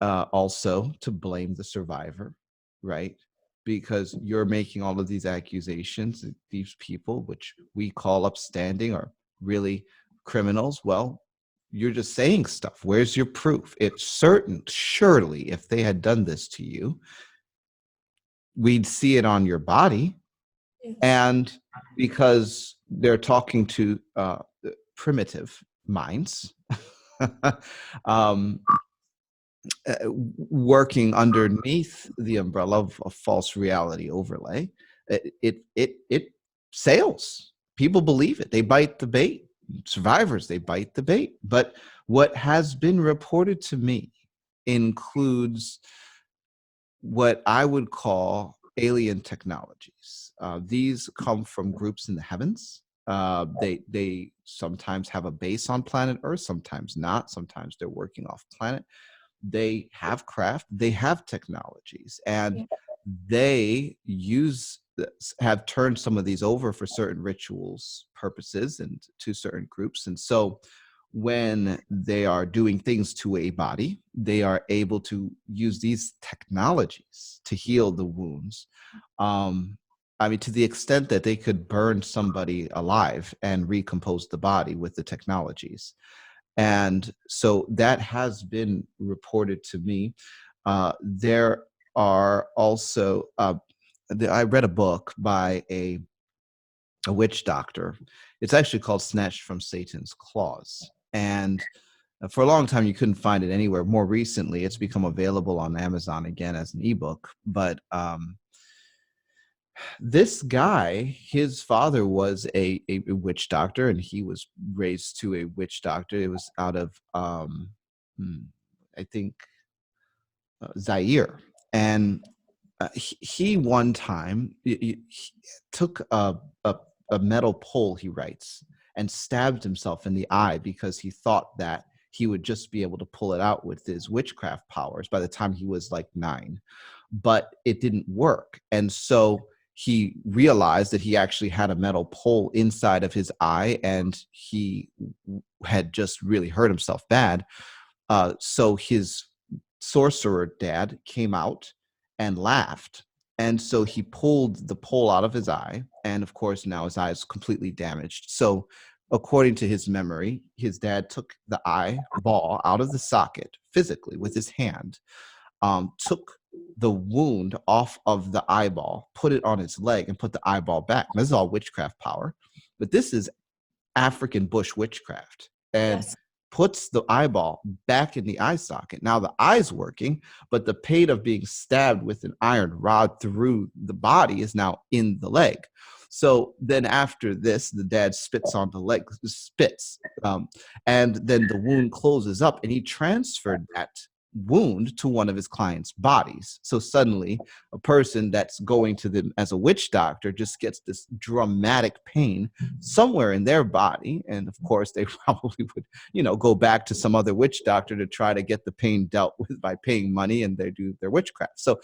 also to blame the survivor, right? Because you're making all of these accusations that these people, which we call upstanding, are really criminals. Well, you're just saying stuff. Where's your proof? It's certain, surely, if they had done this to you, we'd see it on your body. Yes. And because they're talking to primitive minds, um, working underneath the umbrella of a false reality overlay, it sails. People believe it. They bite the bait. Survivors, they bite the bait. But what has been reported to me includes what I would call alien technologies. These come from groups in the heavens. They sometimes have a base on planet Earth, sometimes not. Sometimes they're working off planet. They have craft, they have technologies, and Yeah. they have turned some of these over for certain rituals purposes and to certain groups. And so when they are doing things to a body, they are able to use these technologies to heal the wounds. I mean, to the extent that they could burn somebody alive and recompose the body with the technologies. And so that has been reported to me. There are also, I read a book by a witch doctor. It's actually called Snatched from Satan's Claws. And for a long time, you couldn't find it anywhere. More recently, it's become available on Amazon again as an ebook. But this guy, his father was a witch doctor, and he was raised to a witch doctor. It was out of, I think, Zaire. And he one time he took a metal pole, he writes, and stabbed himself in the eye because he thought that he would just be able to pull it out with his witchcraft powers by the time he was like 9. But it didn't work. And so he realized that he actually had a metal pole inside of his eye, and he had just really hurt himself bad. So his sorcerer dad came out and laughed. And so he pulled the pole out of his eye. And of course, now his eye is completely damaged. So, according to his memory, his dad took the eyeball out of the socket physically with his hand, took the wound off of the eyeball, put it on his leg, and put the eyeball back. This is all witchcraft power. But this is African bush witchcraft, and Yes. puts the eyeball back in the eye socket. Now the eye's working, but the pain of being stabbed with an iron rod through the body is now in the leg. So then after this, the dad spits on the leg, and then the wound closes up, and he transferred that wound to one of his clients' bodies. So suddenly a person that's going to them as a witch doctor just gets this dramatic pain somewhere in their body. And of course they probably would, go back to some other witch doctor to try to get the pain dealt with by paying money, and they do their witchcraft. So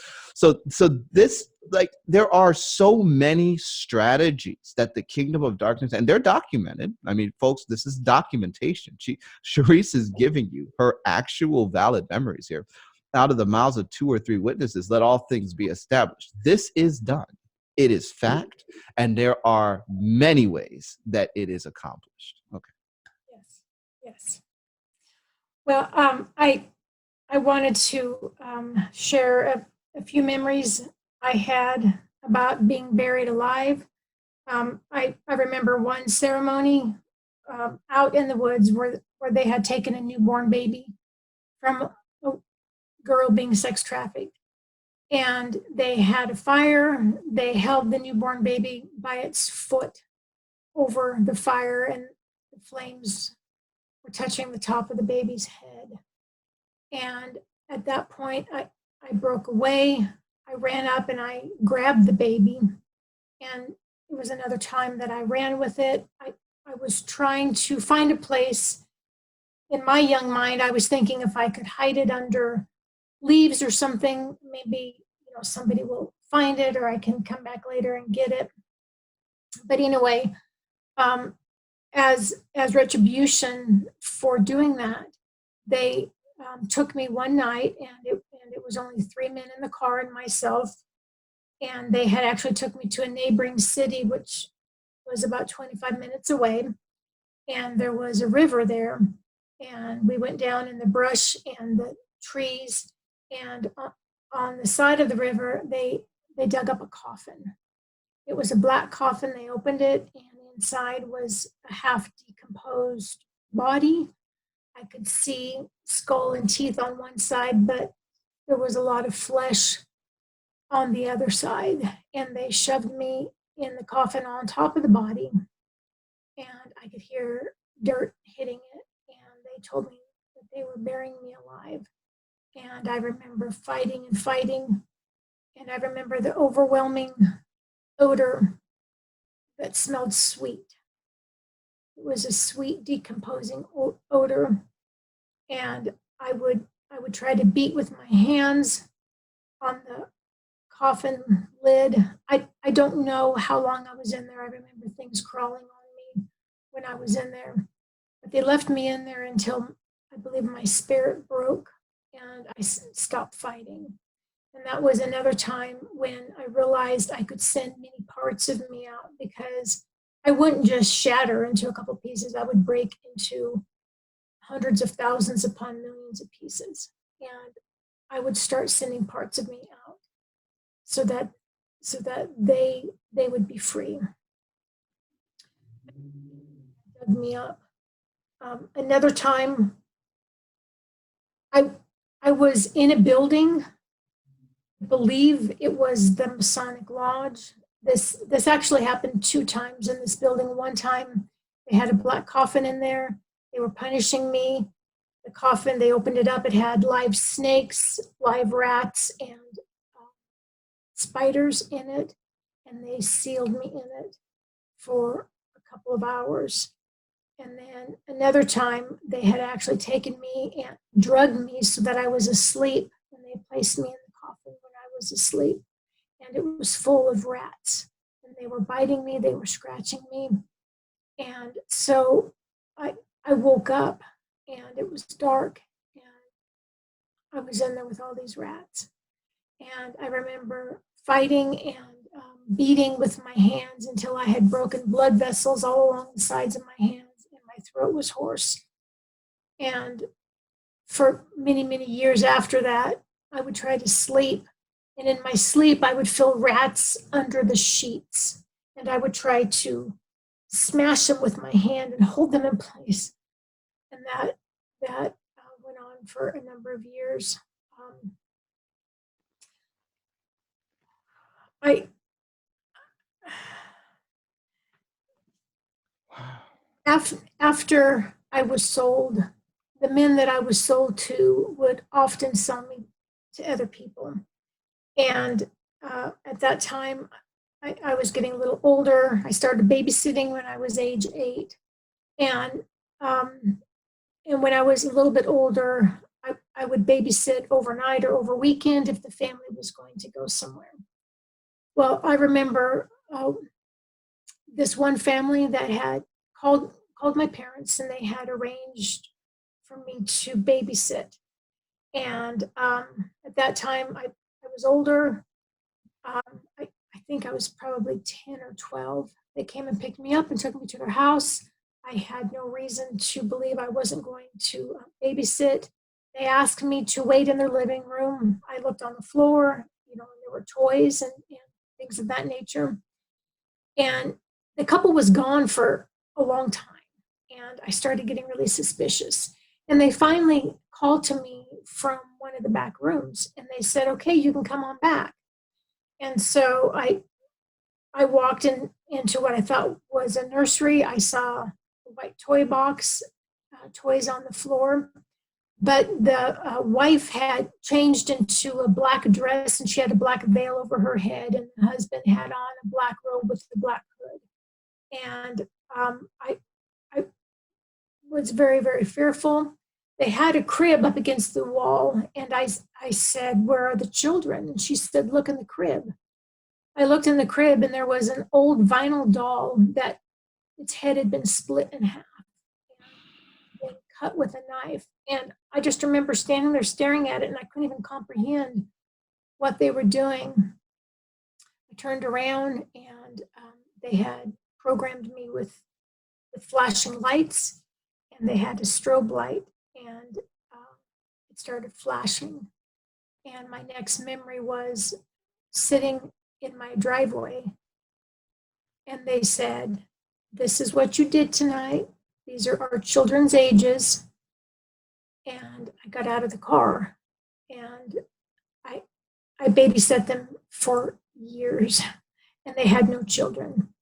this, like, there are so many strategies that the kingdom of darkness, and they're documented. I mean, folks, this is documentation. Chaurisse is giving you her actual valid memories here. Out of the mouths of 2 or 3 witnesses, let all things be established. This is done. It is fact, and there are many ways that it is accomplished. Okay. Yes. Yes. Well, I wanted to share a few memories I had about being buried alive. I remember one ceremony out in the woods where they had taken a newborn baby from a girl being sex trafficked. And they had a fire. They held the newborn baby by its foot over the fire, and the flames were touching the top of the baby's head. And at that point, I broke away. I ran up and I grabbed the baby. And it was another time that I ran with it. I was trying to find a place. In my young mind, I was thinking if I could hide it under leaves or something, maybe somebody will find it, or I can come back later and get it. But anyway, as retribution for doing that, they took me one night, and it was only 3 men in the car and myself. And they had actually took me to a neighboring city, which was about 25 minutes away. And there was a river there. And we went down in the brush and the trees. And on the side of the river, they dug up a coffin. It was a black coffin. They opened it, and inside was a half decomposed body. I could see skull and teeth on one side, but there was a lot of flesh on the other side. And they shoved me in the coffin on top of the body, and I could hear dirt hitting it. And they told me that they were burying me alive. And I remember fighting and fighting. And I remember the overwhelming odor that smelled sweet. It was a sweet, decomposing odor. And I would try to beat with my hands on the coffin lid. I don't know how long I was in there. I remember things crawling on me when I was in there. But they left me in there until I believe my spirit broke and I stopped fighting. And that was another time when I realized I could send many parts of me out, because I wouldn't just shatter into a couple pieces. I would break into hundreds of thousands upon millions of pieces. And I would start sending parts of me out so that they would be free. Dug me up. Another time, I was in a building. I believe it was the Masonic Lodge. This actually happened 2 times in this building. One time, they had a black coffin in there. They were punishing me. The coffin, they opened it up. It had live snakes, live rats, and spiders in it. And they sealed me in it for a couple of hours. And then another time, they had actually taken me and drugged me so that I was asleep. And they placed me in the coffin when I was asleep. And it was full of rats. And they were biting me. They were scratching me. And so I woke up, and it was dark. And I was in there with all these rats. And I remember fighting and beating with my hands until I had broken blood vessels all along the sides of my hands, and my throat was hoarse. And for many, many years after that, I would try to sleep. And in my sleep, I would feel rats under the sheets. And I would try to smash them with my hand and hold them in place. And that went on for a number of years. After I was sold, the men that I was sold to would often sell me to other people. And at that time, I was getting a little older. I started babysitting when I was age 8. And when I was a little bit older, I would babysit overnight or over weekend if the family was going to go somewhere. Well, I remember this one family that had called my parents, and they had arranged for me to babysit. And at that time, I was older. I think I was probably 10 or 12. They came and picked me up and took me to their house. I had no reason to believe I wasn't going to babysit. They asked me to wait in their living room. I looked on the floor, and there were toys and things of that nature. And the couple was gone for a long time. And I started getting really suspicious. And they finally called to me from one of the back rooms, and they said, "Okay, you can come on back." And so I walked into what I thought was a nursery. I saw a white toy box, toys on the floor. But the wife had changed into a black dress, and she had a black veil over her head, and the husband had on a black robe with the black hood. And I was very, very fearful. They had a crib up against the wall, and I said, "Where are the children?" And she said, "Look in the crib." I looked in the crib, and there was an old vinyl doll that its head had been split in half and cut with a knife. And I just remember standing there staring at it, and I couldn't even comprehend what they were doing. I turned around, and they had programmed me with flashing lights, and they had a strobe light, and it started flashing. And my next memory was sitting in my driveway, and they said, "This is what you did tonight. These are our children's ages." And I got out of the car, and I babysat them for years, and they had no children.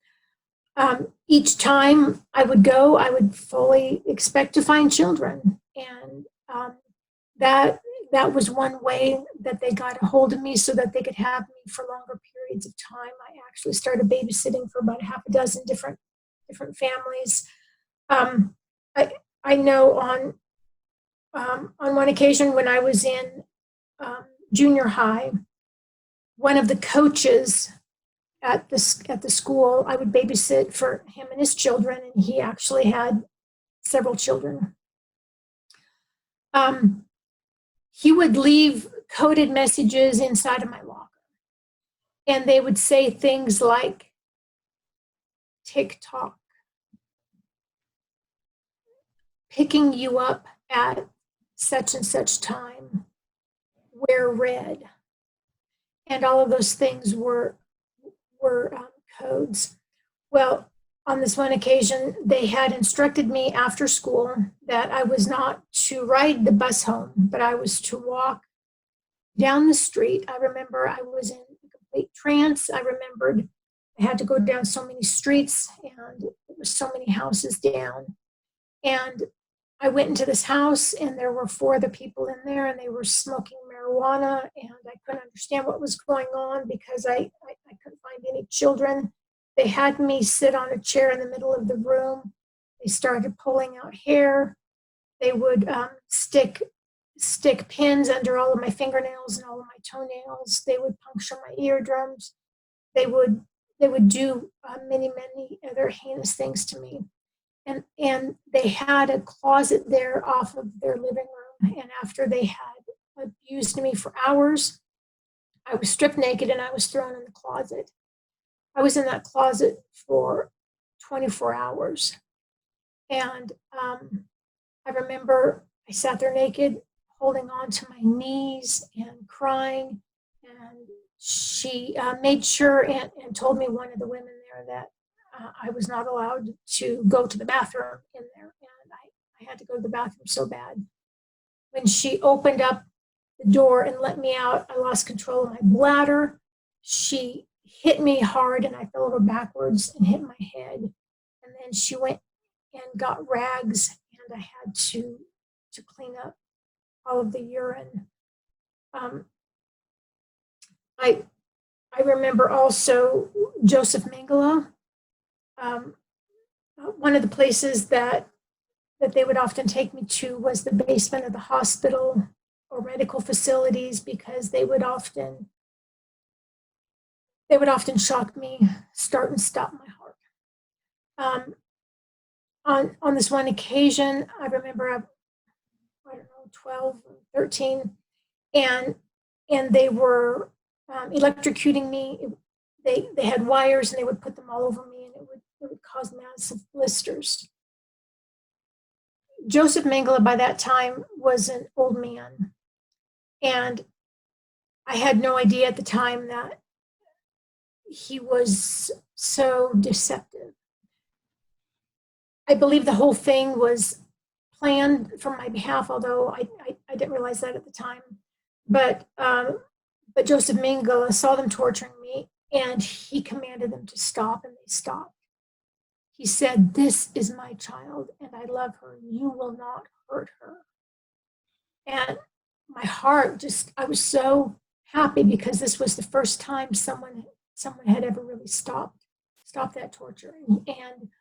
Each time I would go, I would fully expect to find children, and that was one way that they got a hold of me so that they could have me for longer periods of time. I actually started babysitting for about half a dozen different families. I know on one occasion when I was in junior high, one of the coaches at the school, I would babysit for him and his children, and he actually had several children. He would leave coded messages inside of my locker, and they would say things like TikTok, picking you up at such and such time, wear red, and all of those things were codes. Well, on this one occasion, they had instructed me after school that I was not to ride the bus home, but I was to walk down the street. I remember I was in a complete trance. I remembered I had to go down so many streets, and there were so many houses down. And I went into this house, and there were 4 other people in there, and they were smoking marijuana, and I couldn't understand what was going on because I couldn't find any children. They had me sit on a chair in the middle of the room. They started pulling out hair. They would stick pins under all of my fingernails and all of my toenails. They would puncture my eardrums. They would do many other heinous things to me. And they had a closet there off of their living room. And after they had abused me for hours, I was stripped naked and I was thrown in the closet. I was in that closet for 24 hours. And I remember I sat there naked, holding on to my knees and crying. And she made sure and told me, one of the women there, that I was not allowed to go to the bathroom in there. And I had to go to the bathroom so bad. When she opened up the door and let me out, I lost control of my bladder. She hit me hard, and I fell over backwards and hit my head. And then she went and got rags, and I had to clean up all of the urine. I remember also Joseph Mengele. One of the places that they would often take me to was the basement of the hospital or medical facilities, because they would often shock me, start and stop my heart. On this one occasion, I remember I don't know, 12 or 13, and they were electrocuting me. They had wires, and they would put them all over me, and it would cause massive blisters. Joseph Mengele by that time was an old man, and I had no idea at the time that he was so deceptive. I believe the whole thing was planned for my behalf, although I didn't realize that at the time. But Joseph Mengele saw them torturing me, and he commanded them to stop, and they stopped. He said, "This is my child, and I love her. You will not hurt her." And my heart I was so happy, because this was the first time someone had ever really stopped that torture. And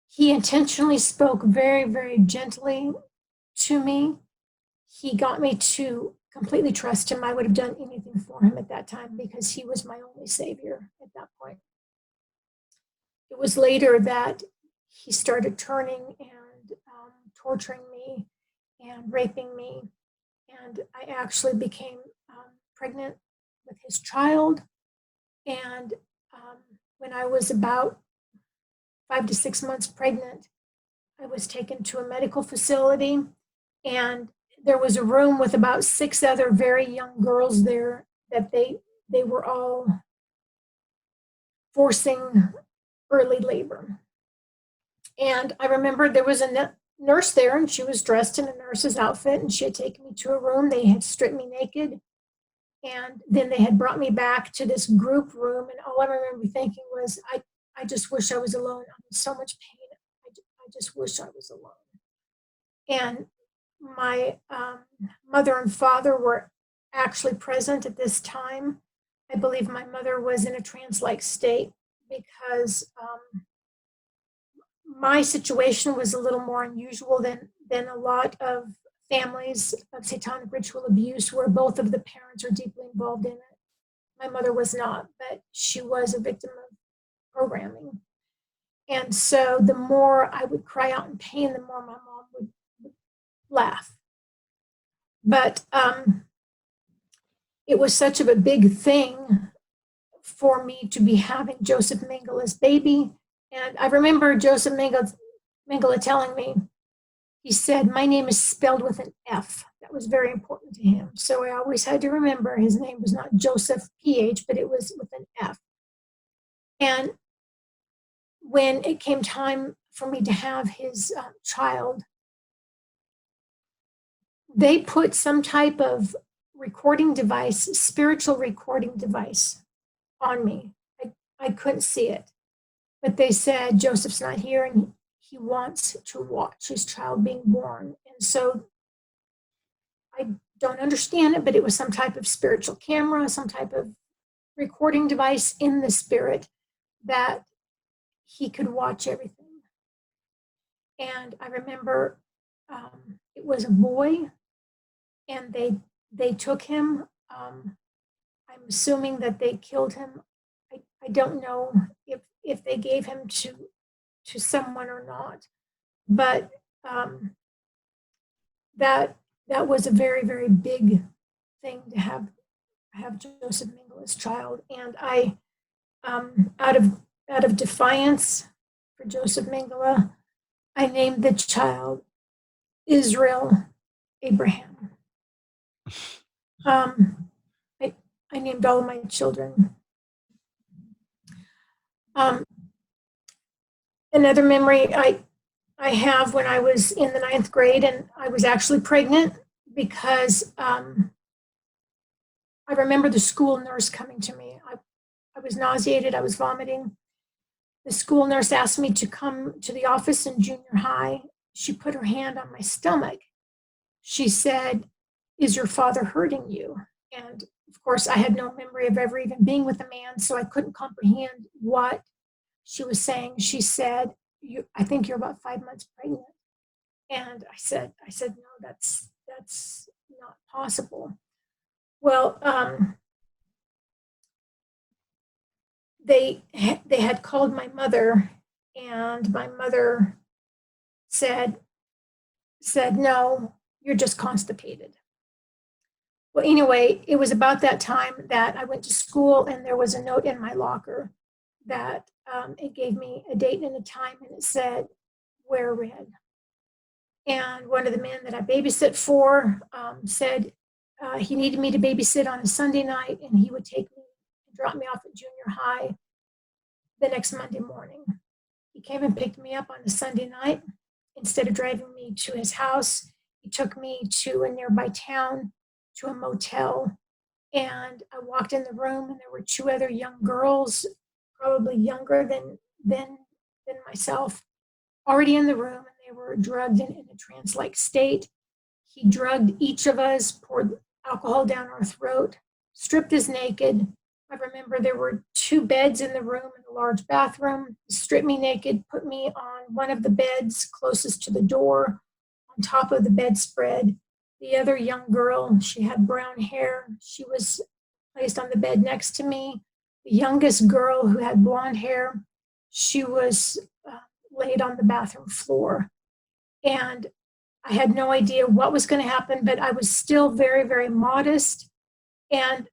he intentionally spoke very, very gently to me. He got me to completely trust him. I would have done anything for him at that time, because he was my only savior at that point. It was later that he started turning and torturing me and raping me. And I actually became pregnant with his child. And when I was about 5 to 6 months pregnant, I was taken to a medical facility, and there was a room with about 6 other very young girls there that they were all forcing early labor. And I remember there was a nurse there, and she was dressed in a nurse's outfit, and she had taken me to a room. They had stripped me naked, and then they had brought me back to this group room, and all I remember thinking was, I just wish I was alone. I'm in so much pain. I just wish I was alone. And my mother and father were actually present at this time. I believe my mother was in a trance-like state because my situation was a little more unusual than a lot of families of satanic ritual abuse where both of the parents are deeply involved in it. My mother was not, but she was a victim of programming. And so the more I would cry out in pain, the more my mom would laugh. But it was such of a big thing for me to be having Joseph Mengele's baby. And I remember Joseph Mengele telling me, he said, my name is spelled with an F. That was very important to him. So I always had to remember his name was not Joseph PH, but it was with an F. And when it came time for me to have his child, they put some type of recording device, spiritual recording device on me. I couldn't see it. But they said, Joseph's not here and he wants to watch his child being born. And so I don't understand it, but it was some type of spiritual camera, some type of recording device in the spirit that he could watch everything. And I remember it was a boy, and they took him. I'm assuming that they killed him. I don't know if they gave him to someone or not, but that was a very, very big thing to have Joseph Mengele's child. And I out of defiance for Joseph Mengele, I named the child Israel Abraham. I named all of my children. Another memory I have when I was in the 9th grade and I was actually pregnant because I remember the school nurse coming to me. I was nauseated, I was vomiting. The school nurse asked me to come to the office in junior high. She put her hand on my stomach. She said, is your father hurting you? And of course, I had no memory of ever even being with a man, so I couldn't comprehend what she was saying. She said, I think you're about 5 months pregnant. And I said, no, that's not possible. Well, they had called my mother, and my mother said, no, you're just constipated. Well, anyway, it was about that time that I went to school, and there was a note in my locker that it gave me a date and a time, and it said, wear red. And one of the men that I babysit for said he needed me to babysit on a Sunday night, and he would take me and drop me off at junior high the next Monday morning. He came and picked me up on a Sunday night. Instead of driving me to his house, he took me to a nearby town, to a motel. And I walked in the room, and there were 2 other young girls, probably younger than myself, already in the room, and they were drugged in a trance-like state. He drugged each of us, poured alcohol down our throat, stripped us naked. I remember there were 2 beds in the room in a large bathroom. He stripped me naked, put me on one of the beds closest to the door, on top of the bedspread. The other young girl, she had brown hair. She was placed on the bed next to me. The youngest girl, who had blonde hair, she was laid on the bathroom floor. And I had no idea what was going to happen, but I was still very, very modest. And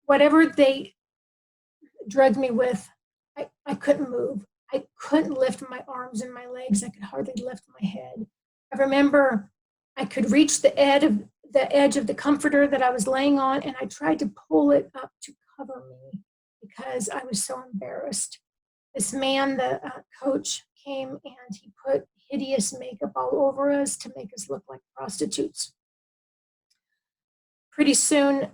whatever they drugged me with, I couldn't move. I couldn't lift my arms and my legs. I could hardly lift my head. I remember I could reach the edge of the comforter that I was laying on, and I tried to pull it up to cover me because I was so embarrassed. This man, the coach, came and he put hideous makeup all over us to make us look like prostitutes. Pretty soon,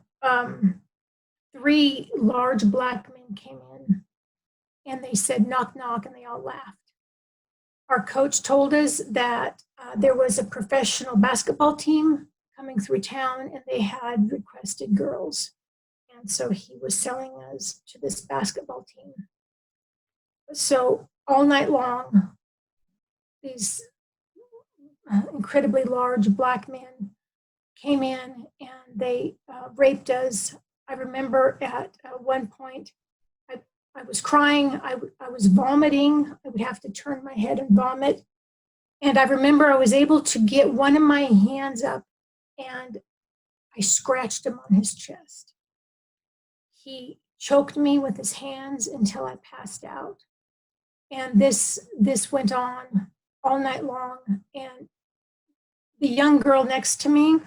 3 large black men came in and they said, knock, knock, and they all laughed. Our coach told us that there was a professional basketball team coming through town and they had requested girls. And so he was selling us to this basketball team. So all night long, these incredibly large black men came in and they raped us. I remember at one point, I was crying, I was vomiting. I would have to turn my head and vomit. And I remember I was able to get one of my hands up and I scratched him on his chest. He choked me with his hands until I passed out. And this went on all night long. And the young girl next to me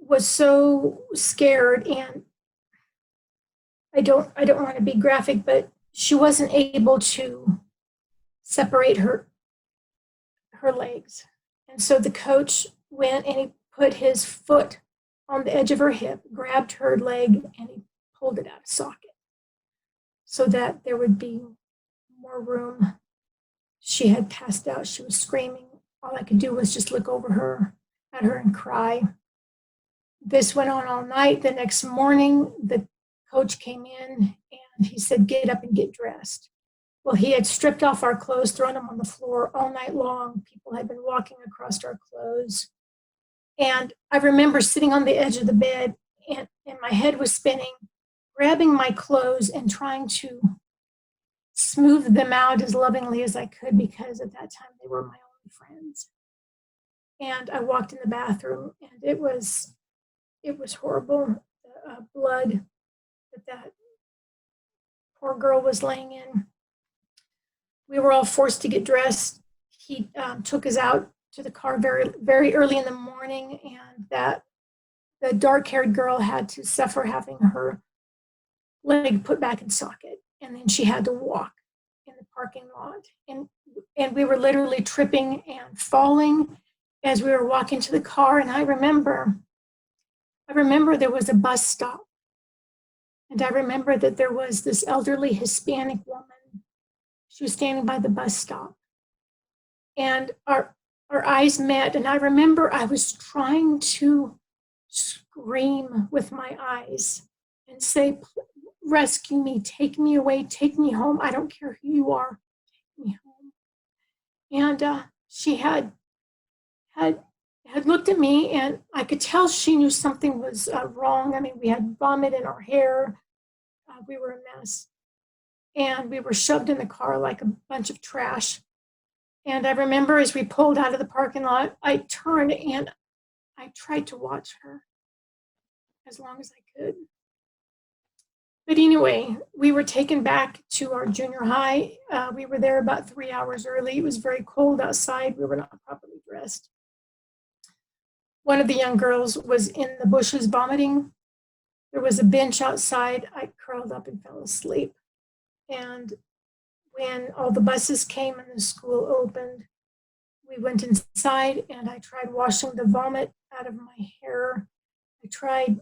was so scared, and I don't want to be graphic, but she wasn't able to separate her legs. And so the coach went and he put his foot on the edge of her hip, grabbed her leg, and he pulled it out of socket so that there would be more room. She had passed out. She was screaming. All I could do was just look over at her and cry. This went on all night. The next morning, the coach came in and he said, get up and get dressed. Well, he had stripped off our clothes, thrown them on the floor all night long. People had been walking across our clothes. And I remember sitting on the edge of the bed and my head was spinning, grabbing my clothes and trying to smooth them out as lovingly as I could because at that time they were my only friends. And I walked in the bathroom and it was horrible. Blood that poor girl was laying in. We were all forced to get dressed. He took us out to the car very, very early in the morning, and that the dark-haired girl had to suffer having her leg put back in socket, and then she had to walk in the parking lot. And we were literally tripping and falling as we were walking to the car. And I remember there was a bus stop. And I remember that there was this elderly Hispanic woman. She was standing by the bus stop. And our eyes met. And I remember I was trying to scream with my eyes and say, rescue me, take me away, take me home. I don't care who you are, take me home. And she had looked at me, and I could tell she knew something was wrong. I mean, we had vomit in our hair. We were a mess. And we were shoved in the car like a bunch of trash. And I remember as we pulled out of the parking lot, I turned and I tried to watch her as long as I could. But anyway, we were taken back to our junior high. We were there about 3 hours early. It was very cold outside. We were not properly dressed. One of the young girls was in the bushes vomiting. There was a bench outside. I curled up and fell asleep. And when all the buses came and the school opened, we went inside and I tried washing the vomit out of my hair. I tried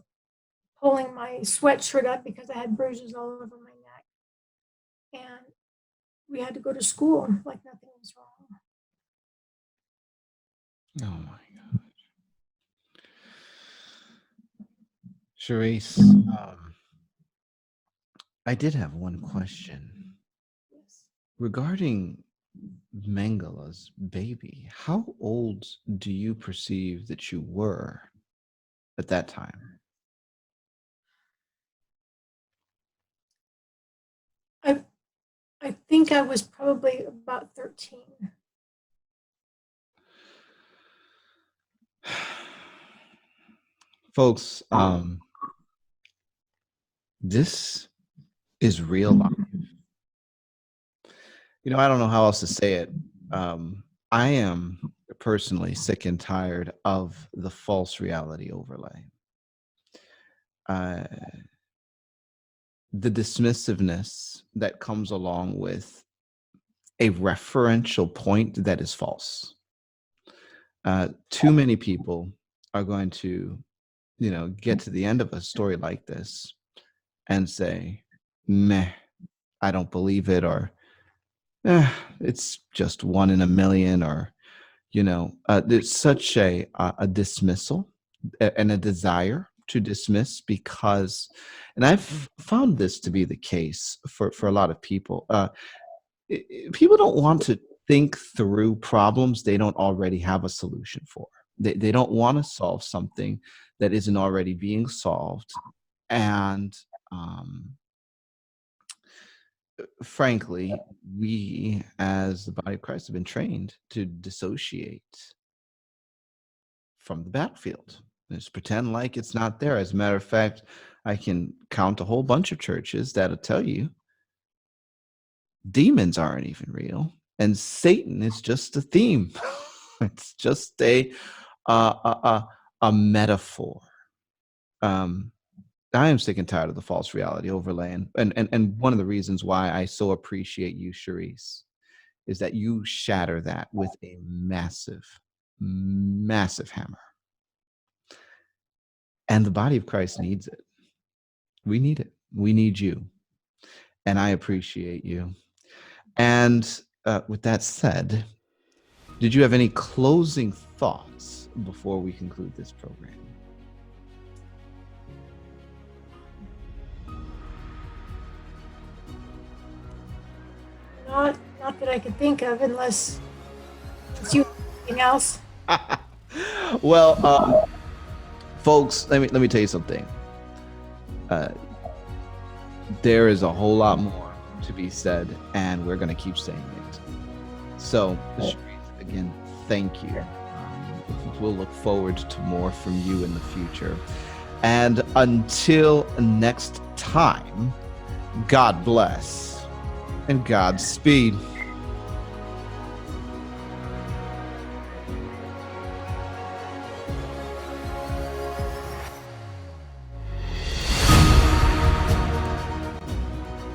pulling my sweatshirt up because I had bruises all over my neck. And we had to go to school like nothing was wrong. Oh my God. Chaurisse, I did have one question. Yes. Regarding Mengele's baby, how old do you perceive that you were at that time? I think I was probably about 13. Folks, this is real life. I don't know how else to say it. I am personally sick and tired of the false reality overlay. The dismissiveness that comes along with a referential point that is false. Too many people are going to, get to the end of a story like this and say, meh, I don't believe it, or it's just one in a million, or, there's such a dismissal and a desire to dismiss because, and I've found this to be the case for a lot of people. People don't want to think through problems they don't already have a solution for. They don't want to solve something that isn't already being solved. And frankly, we as the body of Christ have been trained to dissociate from the battlefield. Just pretend like it's not there. As a matter of fact, I can count a whole bunch of churches that'll tell you demons aren't even real, and Satan is just a theme. It's just a metaphor. I am sick and tired of the false reality overlay, and one of the reasons why I so appreciate you, Chaurisse, is that you shatter that with a massive, massive hammer. And the body of Christ needs it. We need it. We need you. And I appreciate you. And with that said, did you have any closing thoughts before we conclude this program? Not that I could think of, unless it's you. Anything else? Well, folks, let me tell you something. There is a whole lot more to be said, and we're going to keep saying it. So, again, thank you. We'll look forward to more from you in the future. And until next time, God bless and Godspeed.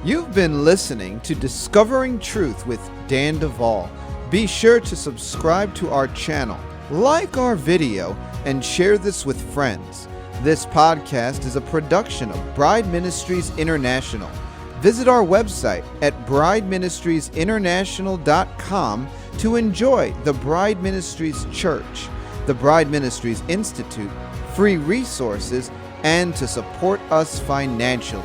You've been listening to Discovering Truth with Dan Duvall. Be sure to subscribe to our channel, like our video, and share this with friends. This podcast is a production of Bride Ministries International. Visit our website at brideministriesinternational.com to enjoy the Bride Ministries Church, the Bride Ministries Institute, free resources, and to support us financially.